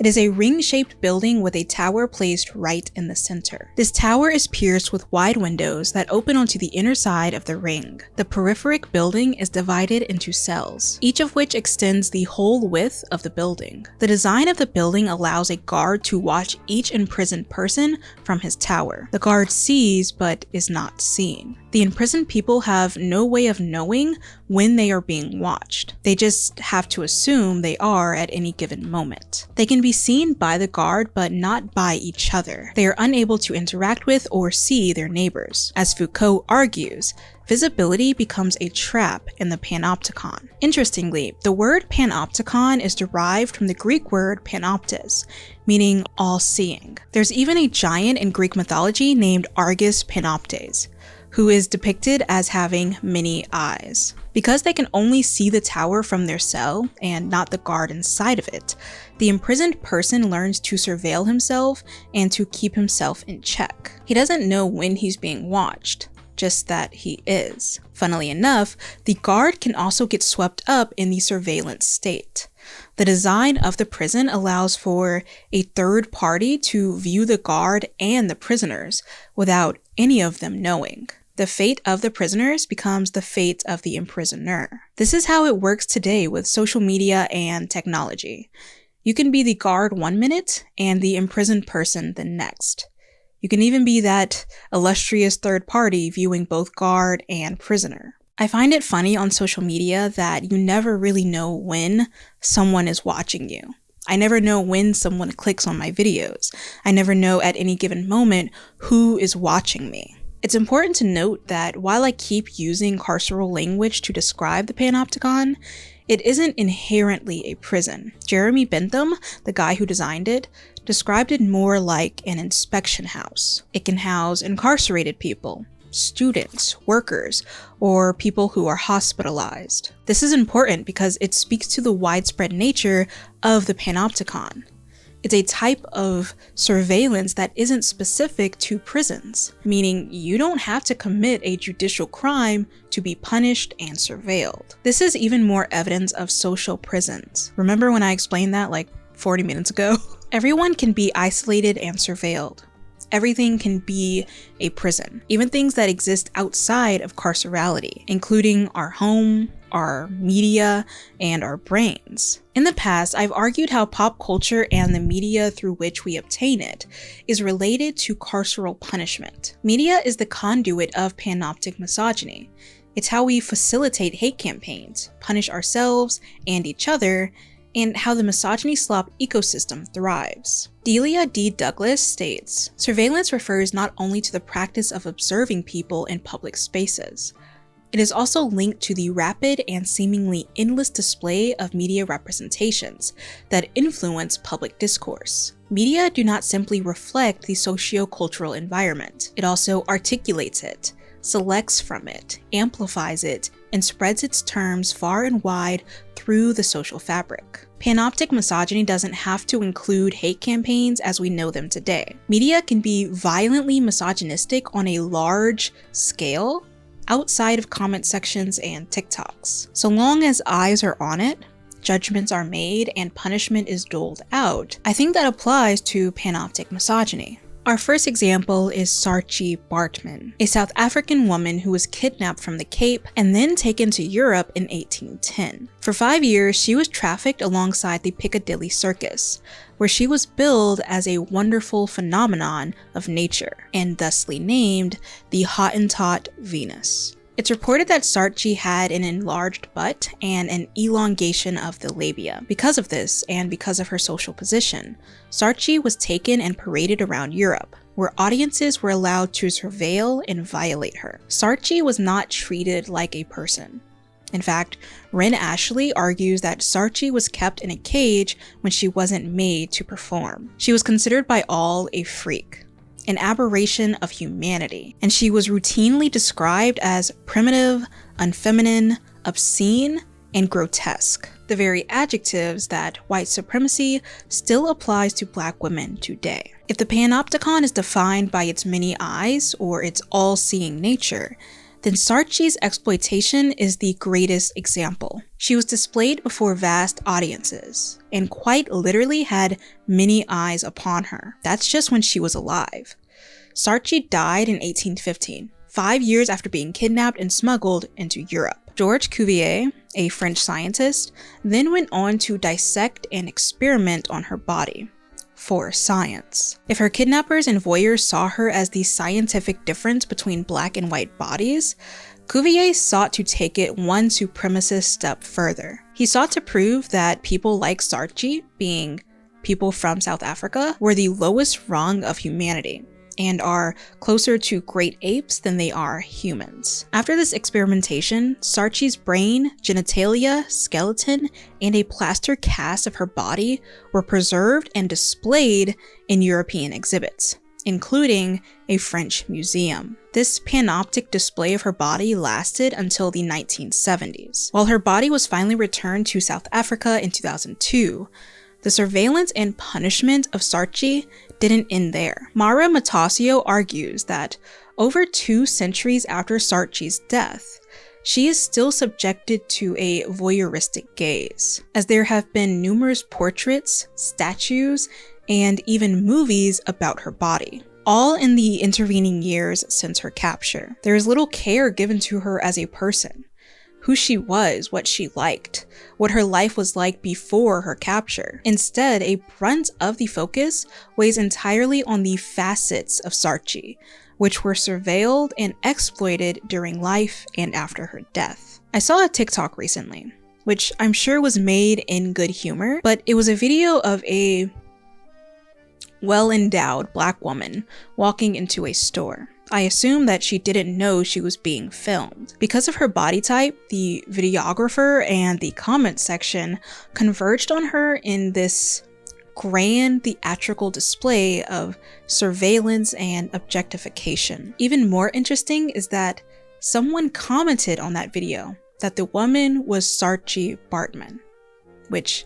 It is a ring-shaped building with a tower placed right in the center. This tower is pierced with wide windows that open onto the inner side of the ring. The peripheric building is divided into cells, each of which extends the whole width of the building. The design of the building allows a guard to watch each imprisoned person from his tower. The guard sees but is not seen. The imprisoned people have no way of knowing when they are being watched. They just have to assume they are at any given moment. They can be seen by the guard but not by each other. They are unable to interact with or see their neighbors. As Foucault argues, visibility becomes a trap in the panopticon. Interestingly, the word panopticon is derived from the Greek word panoptes, meaning all-seeing. There's even a giant in Greek mythology named Argus Panoptes, who is depicted as having many eyes. Because they can only see the tower from their cell and not the guard inside of it, the imprisoned person learns to surveil himself and to keep himself in check. He doesn't know when he's being watched, just that he is. Funnily enough, the guard can also get swept up in the surveillance state. The design of the prison allows for a third party to view the guard and the prisoners without any of them knowing. The fate of the prisoners becomes the fate of the imprisoner. This is how it works today with social media and technology. You can be the guard one minute and the imprisoned person the next. You can even be that illustrious third party viewing both guard and prisoner. I find it funny on social media that you never really know when someone is watching you. I never know when someone clicks on my videos. I never know at any given moment who is watching me. It's important to note that while I keep using carceral language to describe the panopticon, It isn't inherently a prison. Jeremy Bentham, the guy who designed it, described it more like an inspection house. It can house incarcerated people, students, workers, or people who are hospitalized. This is important because it speaks to the widespread nature of the Panopticon. It's a type of surveillance that isn't specific to prisons, meaning you don't have to commit a judicial crime to be punished and surveilled. This is even more evidence of social prisons. Remember when I explained that like 40 minutes ago? Everyone can be isolated and surveilled. Everything can be a prison, even things that exist outside of carcerality, including our home, our media, and our brains. In the past, I've argued how pop culture and the media through which we obtain it is related to carceral punishment. Media is the conduit of panoptic misogyny. It's how we facilitate hate campaigns, punish ourselves and each other, and how the misogyny slop ecosystem thrives. Delia D. Douglas states, surveillance refers not only to the practice of observing people in public spaces. It is also linked to the rapid and seemingly endless display of media representations that influence public discourse. Media do not simply reflect the socio-cultural environment. It also articulates it, selects from it, amplifies it, and spreads its terms far and wide through the social fabric. Panoptic misogyny doesn't have to include hate campaigns as we know them today. Media can be violently misogynistic on a large scale outside of comment sections and TikToks. So long as eyes are on it, judgments are made, and punishment is doled out, I think that applies to panoptic misogyny. Our first example is Saartjie Baartman, a South African woman who was kidnapped from the Cape and then taken to Europe in 1810. For 5 years, she was trafficked alongside the Piccadilly Circus, where she was billed as a wonderful phenomenon of nature, and thusly named the Hottentot Venus. It's reported that Saartjie had an enlarged butt and an elongation of the labia. Because of this, and because of her social position, Saartjie was taken and paraded around Europe, where audiences were allowed to surveil and violate her. Saartjie was not treated like a person. In fact, Ren Ashley argues that Saartjie was kept in a cage when she wasn't made to perform. She was considered by all a freak, an aberration of humanity, and she was routinely described as primitive, unfeminine, obscene, and grotesque, the very adjectives that white supremacy still applies to Black women today. If the Panopticon is defined by its many eyes or its all-seeing nature, then Saartjie's exploitation is the greatest example. She was displayed before vast audiences, and quite literally had many eyes upon her. That's just when she was alive. Saartjie died in 1815, 5 years after being kidnapped and smuggled into Europe. Georges Cuvier, a French scientist, then went on to dissect and experiment on her body for science. If her kidnappers and voyeurs saw her as the scientific difference between Black and white bodies, Cuvier sought to take it one supremacist step further. He sought to prove that people like Saartjie, being people from South Africa, were the lowest rung of humanity, and are closer to great apes than they are humans. After this experimentation, Saartjie's brain, genitalia, skeleton, and a plaster cast of her body were preserved and displayed in European exhibits, including a French museum. This panoptic display of her body lasted until the 1970s. While her body was finally returned to South Africa in 2002, the surveillance and punishment of Saartjie didn't end there. Mara Matasio argues that over 2 centuries after Saartjie's death, she is still subjected to a voyeuristic gaze, as there have been numerous portraits, statues, and even movies about her body, all in the intervening years since her capture. There is little care given to her as a person, who she was, what she liked, what her life was like before her capture. Instead, a brunt of the focus weighs entirely on the facets of Saartjie, which were surveilled and exploited during life and after her death. I saw a TikTok recently, which I'm sure was made in good humor, but it was a video of a well-endowed Black woman walking into a store. I assumed that she didn't know she was being filmed. Because of her body type, the videographer and the comment section converged on her in this grand theatrical display of surveillance and objectification. Even more interesting is that someone commented on that video that the woman was saartjie baartman, which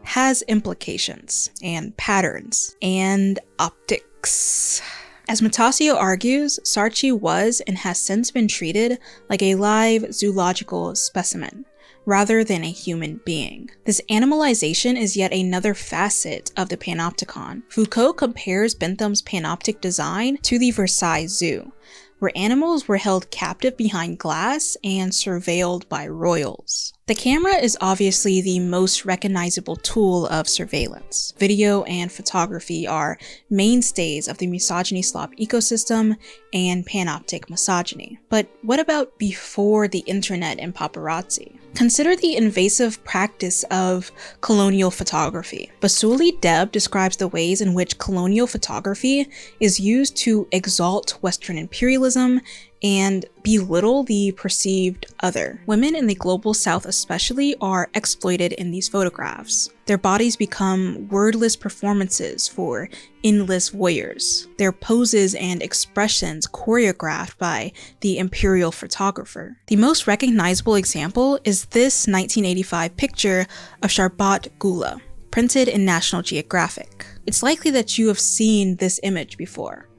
has implications and patterns and optics. As Matasio argues, saartjie was and has since been treated like a live zoological specimen, rather than a human being. This animalization is yet another facet of the Panopticon. Foucault compares Bentham's panoptic design to the Versailles Zoo, where animals were held captive behind glass and surveilled by royals. The camera is obviously the most recognizable tool of surveillance. Video and photography are mainstays of the misogyny slop ecosystem and panoptic misogyny. But what about before the internet and paparazzi? Consider the invasive practice of colonial photography. Basuli Deb describes the ways in which colonial photography is used to exalt Western imperialism and belittle the perceived other. Women in the global south especially are exploited in these photographs. Their bodies become wordless performances for endless voyeurs, their poses and expressions choreographed by the imperial photographer. The most recognizable example is this 1985 picture of Sharbat Gula, printed in National Geographic. It's likely that you have seen this image before.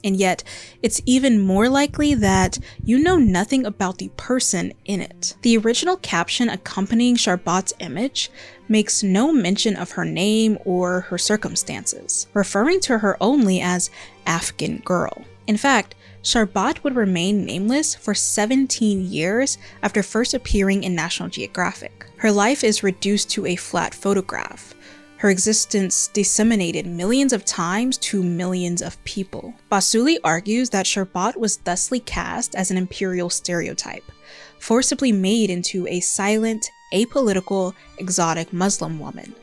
And yet, it's even more likely that you know nothing about the person in it. The original caption accompanying Sharbat's image makes no mention of her name or her circumstances, referring to her only as Afghan girl. In fact, Sharbat would remain nameless for 17 years after first appearing in National Geographic. Her life is reduced to a flat photograph, her existence disseminated millions of times to millions of people. Basuli argues that Sharbat was thusly cast as an imperial stereotype, forcibly made into a silent, apolitical, exotic Muslim woman,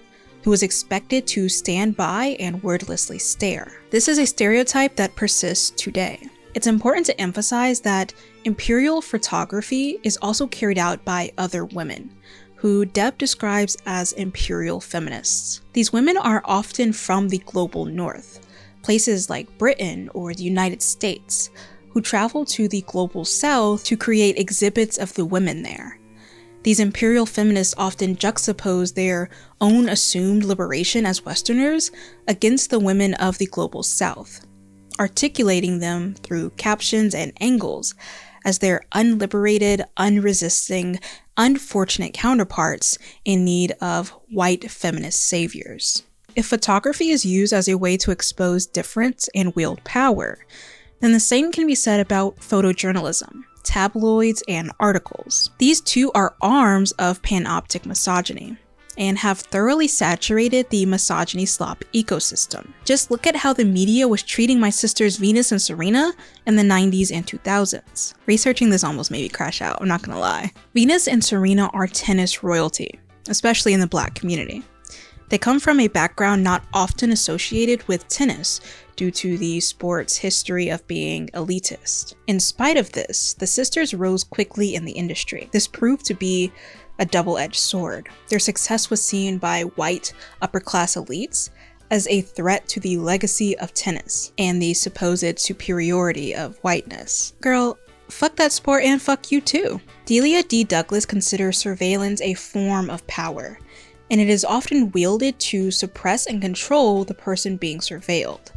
who was expected to stand by and wordlessly stare. This is a stereotype that persists today. It's important to emphasize that imperial photography is also carried out by other women, who Deb describes as imperial feminists. These women are often from the global north, places like Britain or the United States, who travel to the global south to create exhibits of the women there. These imperial feminists often juxtapose their own assumed liberation as Westerners against the women of the global south, articulating them through captions and angles as their unliberated, unresisting, unfortunate counterparts in need of white feminist saviors. If photography is used as a way to expose difference and wield power, then the same can be said about photojournalism, tabloids, and articles. These two are arms of panoptic misogyny and have thoroughly saturated the misogyny slop ecosystem. Just look at how the media was treating my sisters Venus and Serena in the 90s and 2000s. Researching this almost made me crash out, I'm not gonna lie. Venus and Serena are tennis royalty, especially in the Black community. They come from a background not often associated with tennis due to the sport's history of being elitist. In spite of this, the sisters rose quickly in the industry. This proved to be a double-edged sword. Their success was seen by white upper-class elites as a threat to the legacy of tennis and the supposed superiority of whiteness. Girl, fuck that sport and fuck you too. Delia D. Douglas considers surveillance a form of power, and it is often wielded to suppress and control the person being surveilled,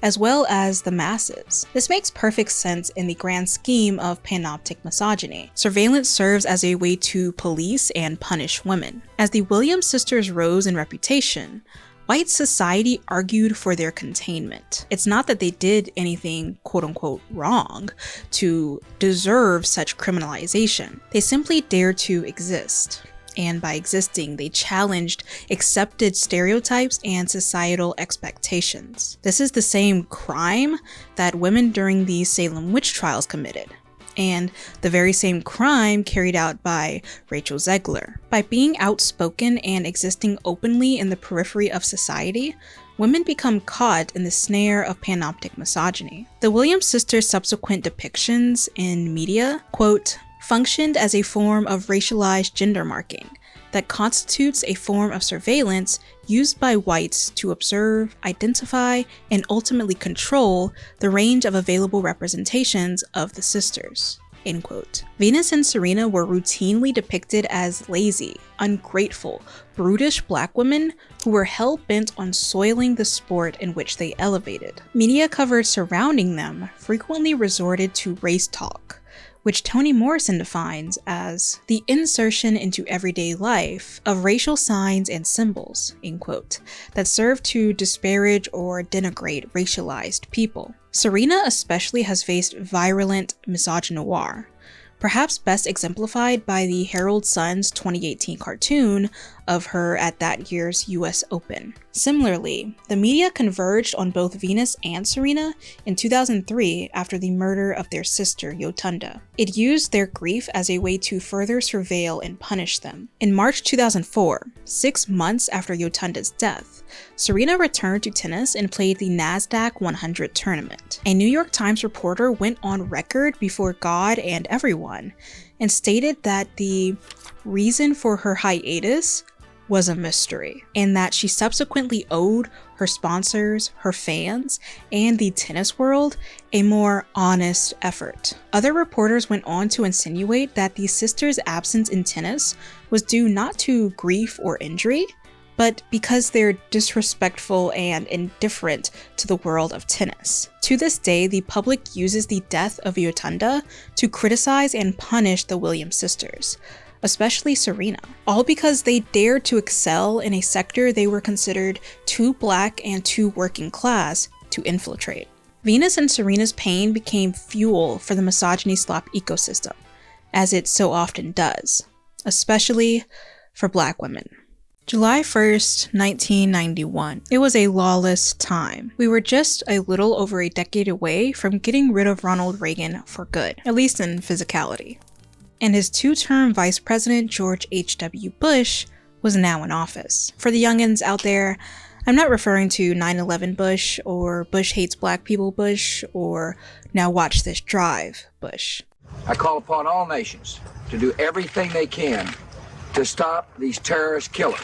as well as the masses. This makes perfect sense in the grand scheme of panoptic misogyny. Surveillance serves as a way to police and punish women. As the Williams sisters rose in reputation, white society argued for their containment. It's not that they did anything quote-unquote wrong to deserve such criminalization. They simply dared to exist. And by existing, they challenged accepted stereotypes and societal expectations. This is the same crime that women during the Salem witch trials committed, and the very same crime carried out by Rachel Zegler. By being outspoken and existing openly in the periphery of society, women become caught in the snare of panoptic misogyny. The Williams sisters' subsequent depictions in media, quote, functioned as a form of racialized gender marking that constitutes a form of surveillance used by whites to observe, identify, and ultimately control the range of available representations of the sisters. End quote. Venus and Serena were routinely depicted as lazy, ungrateful, brutish black women who were hell-bent on soiling the sport in which they elevated. Media coverage surrounding them frequently resorted to race talk, which Toni Morrison defines as the insertion into everyday life of racial signs and symbols, end quote, that serve to disparage or denigrate racialized people. Serena especially has faced virulent misogynoir, perhaps best exemplified by the Herald Sun's 2018 cartoon of her at that year's US Open. Similarly, the media converged on both Venus and Serena in 2003 after the murder of their sister Yotunda. It used their grief as a way to further surveil and punish them. In March 2004, 6 months after Yotunda's death, Serena returned to tennis and played the NASDAQ 100 tournament. A New York Times reporter went on record before God and everyone and stated that the reason for her hiatus was a mystery, and that she subsequently owed her sponsors, her fans, and the tennis world a more honest effort. Other reporters went on to insinuate that the sisters' absence in tennis was due not to grief or injury, but because they're disrespectful and indifferent to the world of tennis. To this day, the public uses the death of Yotunda to criticize and punish the Williams sisters, especially Serena, all because they dared to excel in a sector they were considered too black and too working class to infiltrate. Venus and Serena's pain became fuel for the misogyny slop ecosystem, as it so often does, especially for black women. July 1st, 1991. It was a lawless time. We were just a little over a decade away from getting rid of Ronald Reagan for good, at least in physicality. And his two-term vice president, George H.W. Bush, was now in office. For the youngins out there, I'm not referring to 9/11 Bush, or Bush hates black people Bush, or now watch this drive Bush. I call upon all nations to do everything they can to stop these terrorist killers.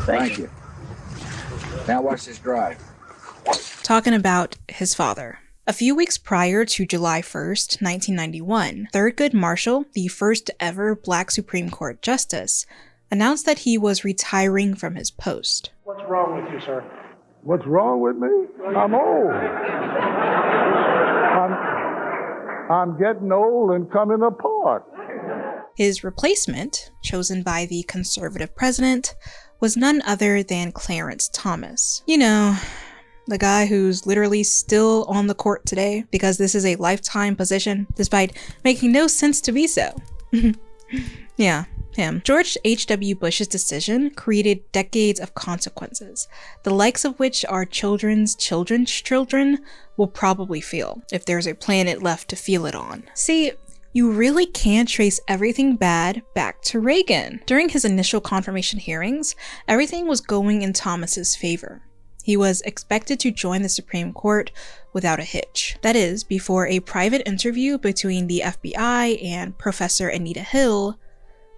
Thank you. Now watch this drive. Talking about his father. A few weeks prior to July 1st, 1991, Thurgood Marshall, the first ever black Supreme Court justice, announced that he was retiring from his post. What's wrong with you, sir? What's wrong with me? I'm old. I'm getting old and coming apart. His replacement, chosen by the conservative president, was none other than Clarence Thomas. You know, the guy who's literally still on the court today because this is a lifetime position, despite making no sense to be so. Yeah, him. George H.W. Bush's decision created decades of consequences, the likes of which our children's children will probably feel, if there's a planet left to feel it on. See, you really can trace everything bad back to Reagan. During his initial confirmation hearings, everything was going in Thomas's favor. He was expected to join the Supreme Court without a hitch. That is, before a private interview between the FBI and Professor Anita Hill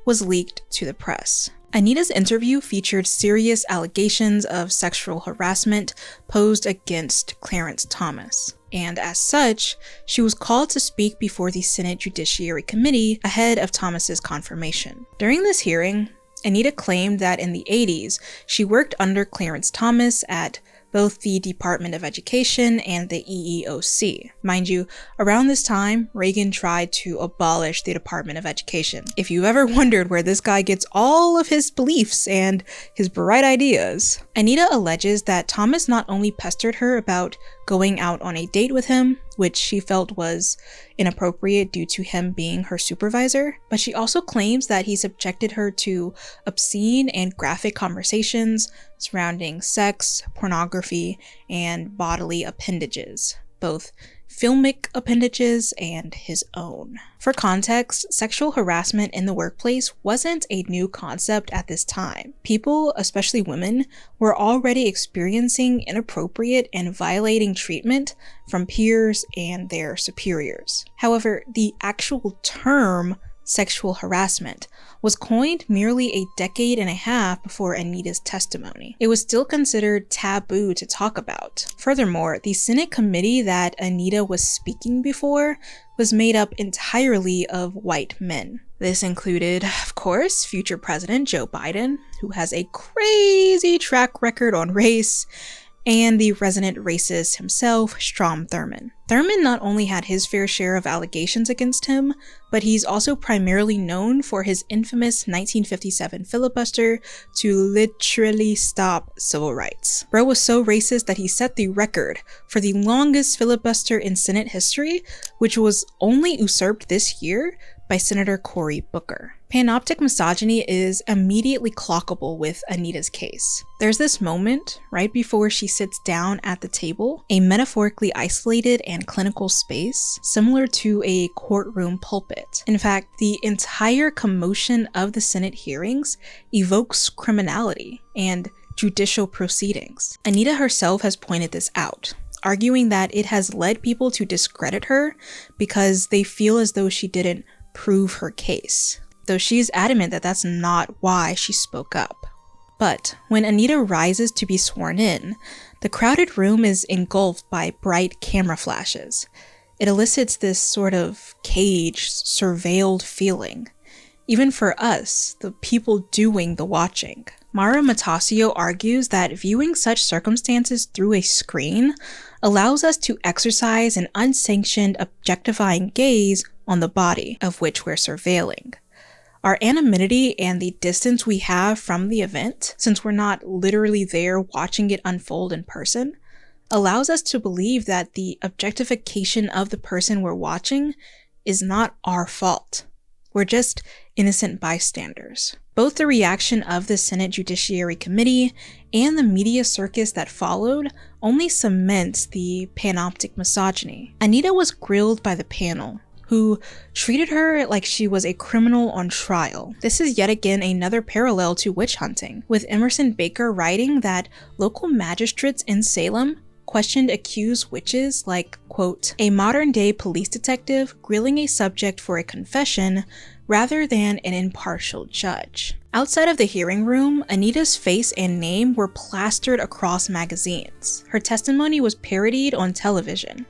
was leaked to the press. Anita's interview featured serious allegations of sexual harassment posed against Clarence Thomas, and as such, she was called to speak before the Senate Judiciary Committee ahead of Thomas's confirmation. During this hearing, Anita claimed that in the 80s, she worked under Clarence Thomas at both the Department of Education and the EEOC. Mind you, around this time, Reagan tried to abolish the Department of Education. If you've ever wondered where this guy gets all of his beliefs and his bright ideas. Anita alleges that Thomas not only pestered her about going out on a date with him, which she felt was inappropriate due to him being her supervisor, but she also claims that he subjected her to obscene and graphic conversations surrounding sex, pornography, and bodily appendages. both filmic appendages and his own. For context, sexual harassment in the workplace wasn't a new concept at this time. People, especially women, were already experiencing inappropriate and violating treatment from peers and their superiors. However, the actual term sexual harassment was coined merely a decade and a half before Anita's testimony. It was still considered taboo to talk about. Furthermore, the Senate committee that Anita was speaking before was made up entirely of white men. This included, of course, future President Joe Biden, who has a crazy track record on race, and the resident racist himself, Strom Thurmond. Thurmond not only had his fair share of allegations against him, but he's also primarily known for his infamous 1957 filibuster to literally stop civil rights. Bro was so racist that he set the record for the longest filibuster in Senate history, which was only usurped this year by Senator Cory Booker. Panoptic misogyny is immediately clockable with Anita's case. There's this moment right before she sits down at the table, a metaphorically isolated and clinical space similar to a courtroom pulpit. In fact, the entire commotion of the Senate hearings evokes criminality and judicial proceedings. Anita herself has pointed this out, arguing that it has led people to discredit her because they feel as though she didn't prove her case, though she is adamant that that's not why she spoke up. But when Anita rises to be sworn in, the crowded room is engulfed by bright camera flashes. It elicits this sort of caged, surveilled feeling, even for us, the people doing the watching. Mara Matasio argues that viewing such circumstances through a screen allows us to exercise an unsanctioned, objectifying gaze on the body of which we're surveilling. Our anonymity and the distance we have from the event, since we're not literally there watching it unfold in person, allows us to believe that the objectification of the person we're watching is not our fault. We're just innocent bystanders. Both the reaction of the Senate Judiciary Committee and the media circus that followed only cements the panoptic misogyny. Anita was grilled by the panel, who treated her like she was a criminal on trial. This is yet again another parallel to witch hunting, with Emerson Baker writing that local magistrates in Salem questioned accused witches like, quote, a modern-day police detective grilling a subject for a confession rather than an impartial judge. Outside of the hearing room, Anita's face and name were plastered across magazines. Her testimony was parodied on television.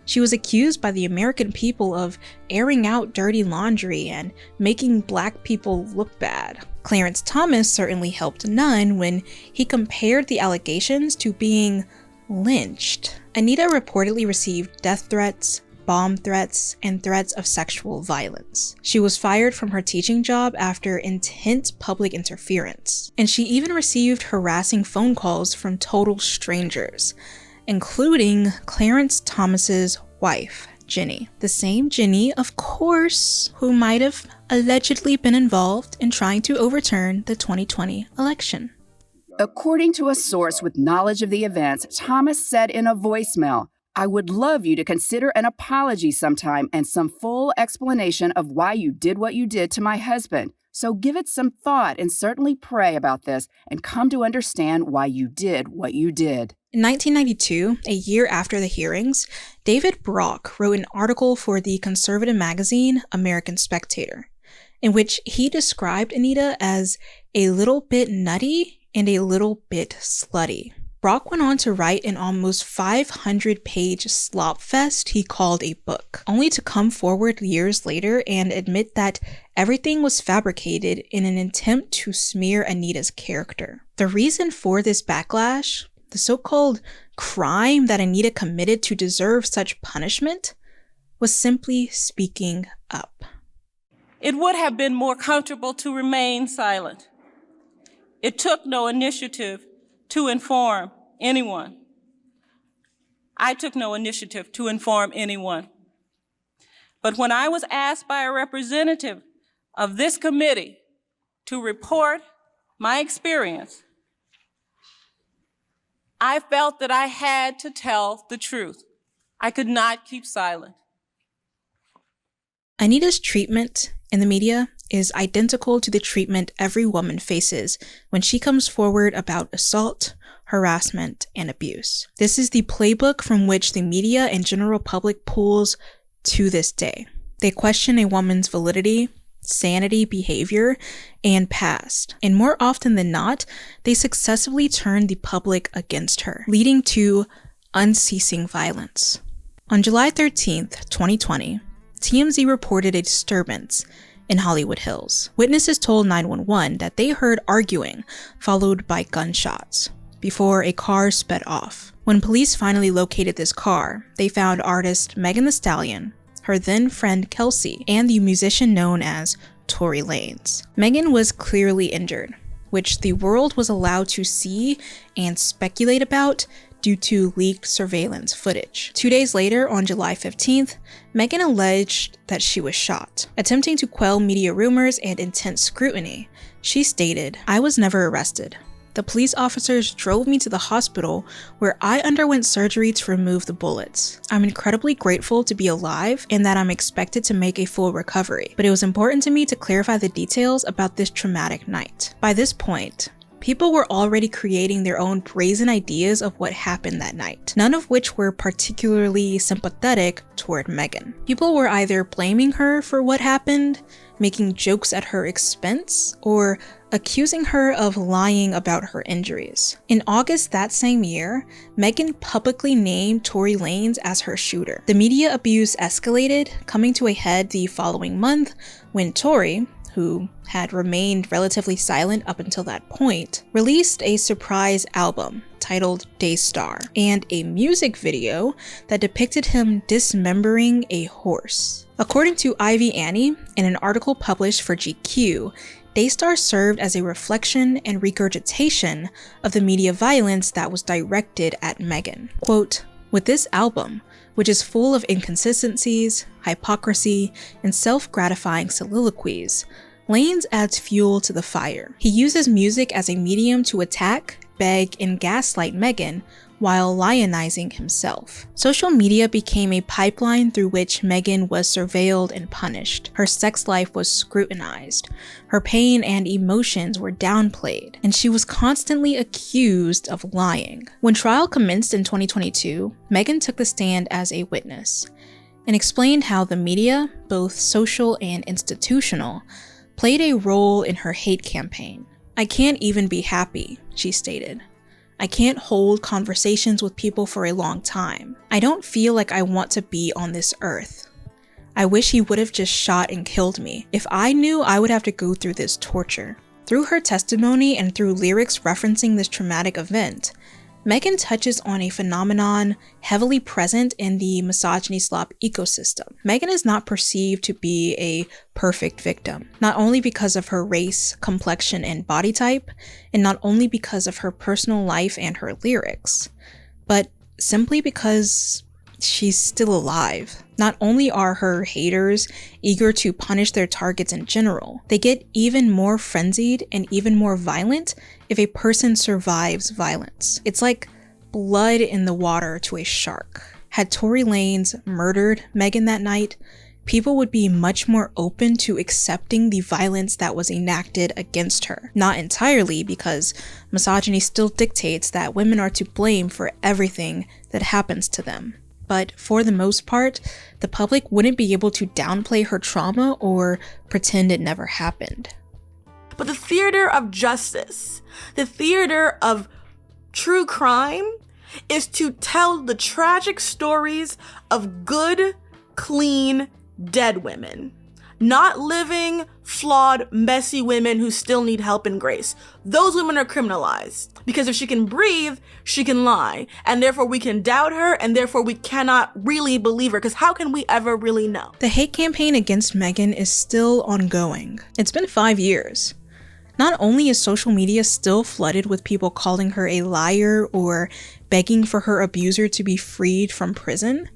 She was accused by the American people of airing out dirty laundry and making black people look bad. Clarence Thomas certainly helped none when he compared the allegations to being lynched. Anita reportedly received death threats, bomb threats, and threats of sexual violence. She was fired from her teaching job after intense public interference, and she even received harassing phone calls from total strangers, including Clarence Thomas's wife, Ginny. The same Ginny, of course, who might have allegedly been involved in trying to overturn the 2020 election. According to a source with knowledge of the events, Thomas said in a voicemail, I would love you to consider an apology sometime and some full explanation of why you did what you did to my husband. So give it some thought and certainly pray about this and come to understand why you did what you did. In 1992, a year after the hearings, David Brock wrote an article for the conservative magazine American Spectator, in which he described Anita as a little bit nutty and a little bit slutty. Brock went on to write an almost 500-page slop fest he called a book, only to come forward years later and admit that everything was fabricated in an attempt to smear Anita's character. The reason for this backlash, the so-called crime that Anita committed to deserve such punishment, was simply speaking up. It would have been more comfortable to remain silent. It took no initiative to inform anyone. I took no initiative to inform anyone. But when I was asked by a representative of this committee to report my experience, I felt that I had to tell the truth. I could not keep silent. Anita's treatment in the media is identical to the treatment every woman faces when she comes forward about assault, harassment, and abuse. This is the playbook from which the media and general public pulls to this day. They question a woman's validity, sanity, behavior, and past. And more often than not, they successfully turn the public against her, leading to unceasing violence. On July 13th, 2020, TMZ reported a disturbance in Hollywood Hills. Witnesses told 911 that they heard arguing, followed by gunshots, before a car sped off. When police finally located this car, they found artist Megan Thee Stallion, her then friend Kelsey, and the musician known as Tory Lanez. Megan was clearly injured, which the world was allowed to see and speculate about due to leaked surveillance footage. 2 days later, on July 15th, Megan alleged that she was shot. Attempting to quell media rumors and intense scrutiny, she stated, "I was never arrested. The police officers drove me to the hospital where I underwent surgery to remove the bullets. I'm incredibly grateful to be alive and that I'm expected to make a full recovery, but it was important to me to clarify the details about this traumatic night." By this point, people were already creating their own brazen ideas of what happened that night, none of which were particularly sympathetic toward Megan. People were either blaming her for what happened, making jokes at her expense, or accusing her of lying about her injuries. In August that same year, Megan publicly named Tory Lanez as her shooter. The media abuse escalated, coming to a head the following month when Tory, who had remained relatively silent up until that point, released a surprise album titled Daystar and a music video that depicted him dismembering a horse. According to Ivy Annie, in an article published for GQ, Daystar served as a reflection and regurgitation of the media violence that was directed at Megan. Quote, "With this album, which is full of inconsistencies, hypocrisy, and self-gratifying soliloquies, Lanez adds fuel to the fire. He uses music as a medium to attack, beg, and gaslight Megan while lionizing himself." Social media became a pipeline through which Megan was surveilled and punished. Her sex life was scrutinized. Her pain and emotions were downplayed, and she was constantly accused of lying. When trial commenced in 2022, Megan took the stand as a witness and explained how the media, both social and institutional, played a role in her hate campaign. "I can't even be happy," she stated. "I can't hold conversations with people for a long time. I don't feel like I want to be on this earth. I wish he would have just shot and killed me. If I knew I would have to go through this torture." Through her testimony and through lyrics referencing this traumatic event, Megan touches on a phenomenon heavily present in the misogyny slop ecosystem. Megan is not perceived to be a perfect victim, not only because of her race, complexion, and body type, and not only because of her personal life and her lyrics, but simply because she's still alive. Not only are her haters eager to punish their targets in general, they get even more frenzied and even more violent if a person survives violence. It's like blood in the water to a shark. Had Tory Lanez murdered Megan that night, people would be much more open to accepting the violence that was enacted against her. Not entirely, because misogyny still dictates that women are to blame for everything that happens to them. But for the most part, the public wouldn't be able to downplay her trauma or pretend it never happened. But the theater of justice, the theater of true crime, is to tell the tragic stories of good, clean, dead women. Not living, flawed, messy women who still need help and grace. Those women are criminalized. Because if she can breathe, she can lie. And therefore we can doubt her, and therefore we cannot really believe her. Because how can we ever really know? The hate campaign against Megan is still ongoing. It's been 5 years. Not only is social media still flooded with people calling her a liar or begging for her abuser to be freed from prison,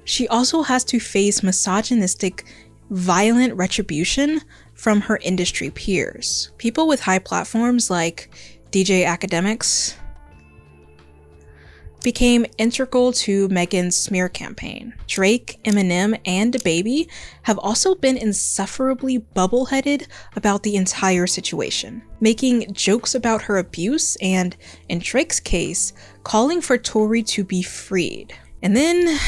she also has to face misogynistic, violent retribution from her industry peers. People with high platforms like DJ Academics, became integral to Megan's smear campaign. Drake, Eminem, and DaBaby have also been insufferably bubble-headed about the entire situation, making jokes about her abuse and, in Drake's case, calling for Tory to be freed. And then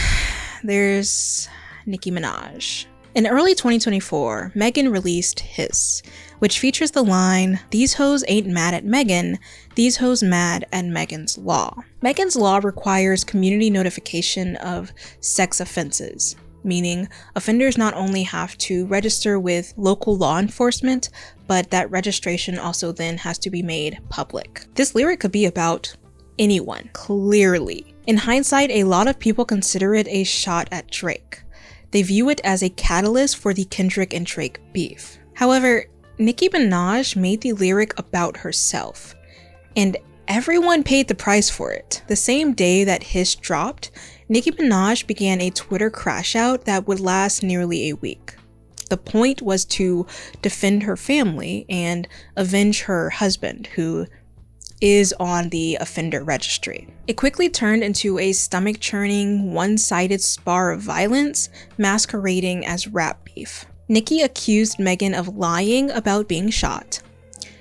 there's Nicki Minaj. In early 2024, Megan released Hiss, which features the line, "These hoes ain't mad at Megan, these hoes mad at Megan's Law." Megan's Law requires community notification of sex offenses, meaning offenders not only have to register with local law enforcement, but that registration also then has to be made public. This lyric could be about anyone, clearly. In hindsight, a lot of people consider it a shot at Drake. They view it as a catalyst for the Kendrick and Drake beef. However, Nicki Minaj made the lyric about herself, and everyone paid the price for it. The same day that Hiss dropped, Nicki Minaj began a Twitter crash out that would last nearly a week. The point was to defend her family and avenge her husband, who is on the offender registry. It quickly turned into a stomach-churning, one-sided spar of violence masquerading as rap beef. Nicki accused Megan of lying about being shot.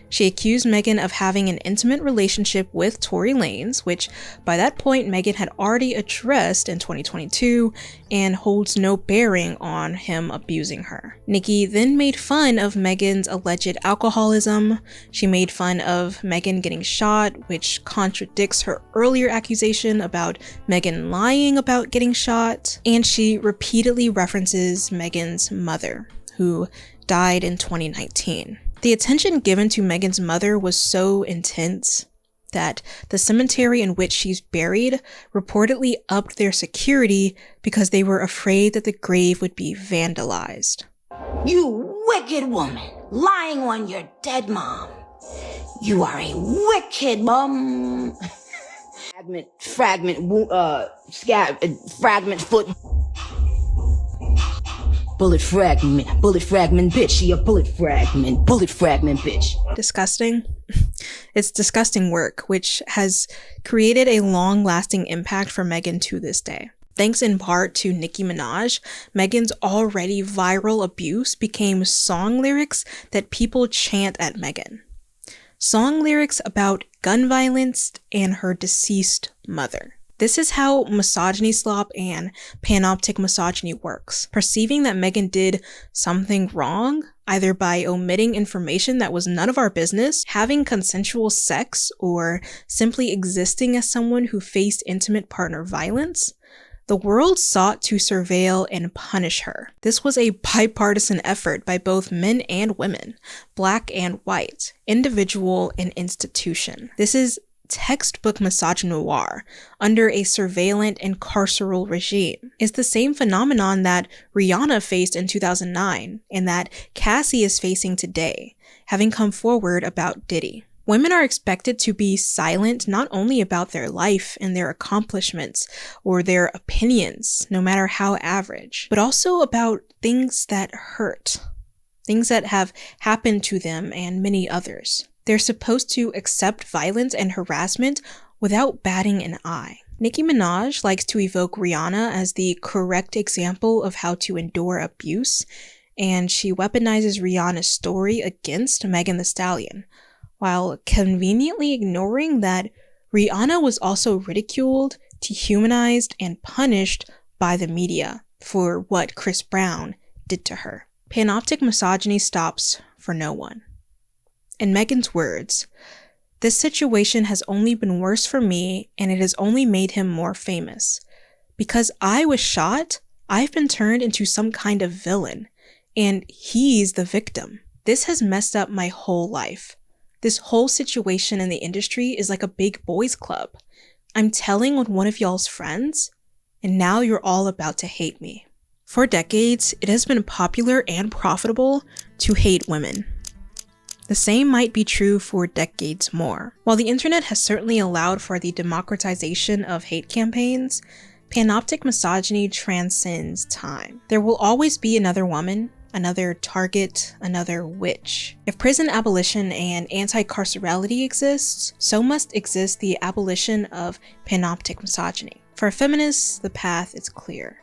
She accused Megan of having an intimate relationship with Tory Lanez, which by that point Megan had already addressed in 2022 and holds no bearing on him abusing her. Nicki then made fun of Megan's alleged alcoholism. She made fun of Megan getting shot, which contradicts her earlier accusation about Megan lying about getting shot. And she repeatedly references Megan's mother, who died in 2019. The attention given to Megan's mother was so intense that the cemetery in which she's buried reportedly upped their security because they were afraid that the grave would be vandalized. You wicked woman, lying on your dead mom. You are a wicked mom. Fragment foot. Bullet fragment bitch, she a bullet fragment bitch. Disgusting? It's disgusting work, which has created a long-lasting impact for Megan to this day. Thanks in part to Nicki Minaj, Megan's already viral abuse became song lyrics that people chant at Megan. Song lyrics about gun violence and her deceased mother. This is how misogyny slop and panoptic misogyny works. Perceiving that Megan did something wrong, either by omitting information that was none of our business, having consensual sex, or simply existing as someone who faced intimate partner violence, the world sought to surveil and punish her. This was a bipartisan effort by both men and women, black and white, individual and institution. This is textbook misogynoir under a surveillant and carceral regime. It's the same phenomenon that Rihanna faced in 2009 and that Cassie is facing today, having come forward about Diddy. Women are expected to be silent not only about their life and their accomplishments or their opinions, no matter how average, but also about things that hurt, things that have happened to them and many others. They're supposed to accept violence and harassment without batting an eye. Nicki Minaj likes to evoke Rihanna as the correct example of how to endure abuse, and she weaponizes Rihanna's story against Megan Thee Stallion, while conveniently ignoring that Rihanna was also ridiculed, dehumanized, and punished by the media for what Chris Brown did to her. Panoptic misogyny stops for no one. In Megan's words, "This situation has only been worse for me, and it has only made him more famous. Because I was shot, I've been turned into some kind of villain, and he's the victim. This has messed up my whole life. This whole situation in the industry is like a big boys club. I'm telling on one of y'all's friends, and now you're all about to hate me." For decades, it has been popular and profitable to hate women. The same might be true for decades more. While the internet has certainly allowed for the democratization of hate campaigns, panoptic misogyny transcends time. There will always be another woman, another target, another witch. If prison abolition and anti-carcerality exists, so must exist the abolition of panoptic misogyny. For feminists, the path is clear.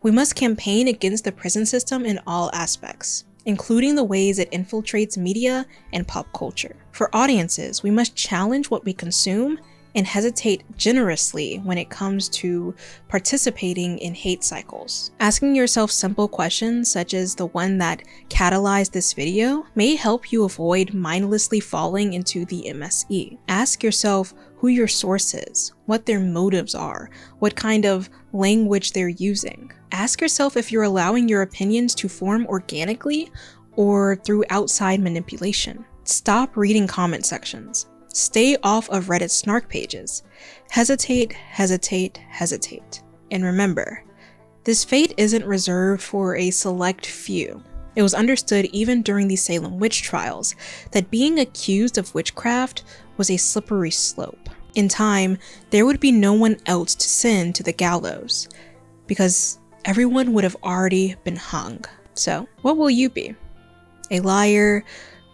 We must campaign against the prison system in all aspects, including the ways it infiltrates media and pop culture. For audiences, we must challenge what we consume and hesitate generously when it comes to participating in hate cycles. Asking yourself simple questions, such as the one that catalyzed this video, may help you avoid mindlessly falling into the MSE. Ask yourself who your source is, what their motives are, what kind of language they're using. Ask yourself if you're allowing your opinions to form organically or through outside manipulation. Stop reading comment sections. Stay off of Reddit snark pages. Hesitate, hesitate, hesitate. And remember, this fate isn't reserved for a select few. It was understood even during the Salem witch trials that being accused of witchcraft was a slippery slope. In time, there would be no one else to send to the gallows, because everyone would have already been hung. So, what will you be? A liar,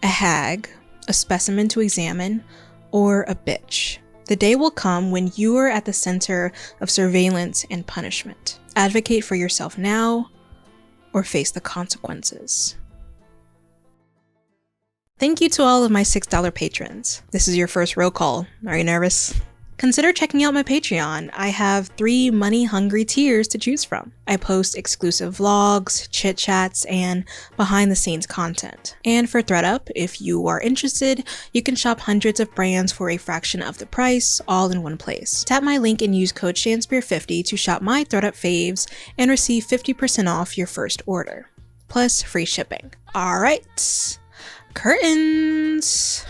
a hag, a specimen to examine, or a bitch? The day will come when you are at the center of surveillance and punishment. Advocate for yourself now, or face the consequences. Thank you to all of my $6 patrons. This is your first roll call. Are you nervous? Consider checking out my Patreon. I have 3 money-hungry tiers to choose from. I post exclusive vlogs, chit-chats, and behind-the-scenes content. And for ThreadUp, if you are interested, you can shop hundreds of brands for a fraction of the price, all in one place. Tap my link and use code Shanespeare50 to shop my ThreadUp faves and receive 50% off your first order, plus free shipping. Alright, curtains!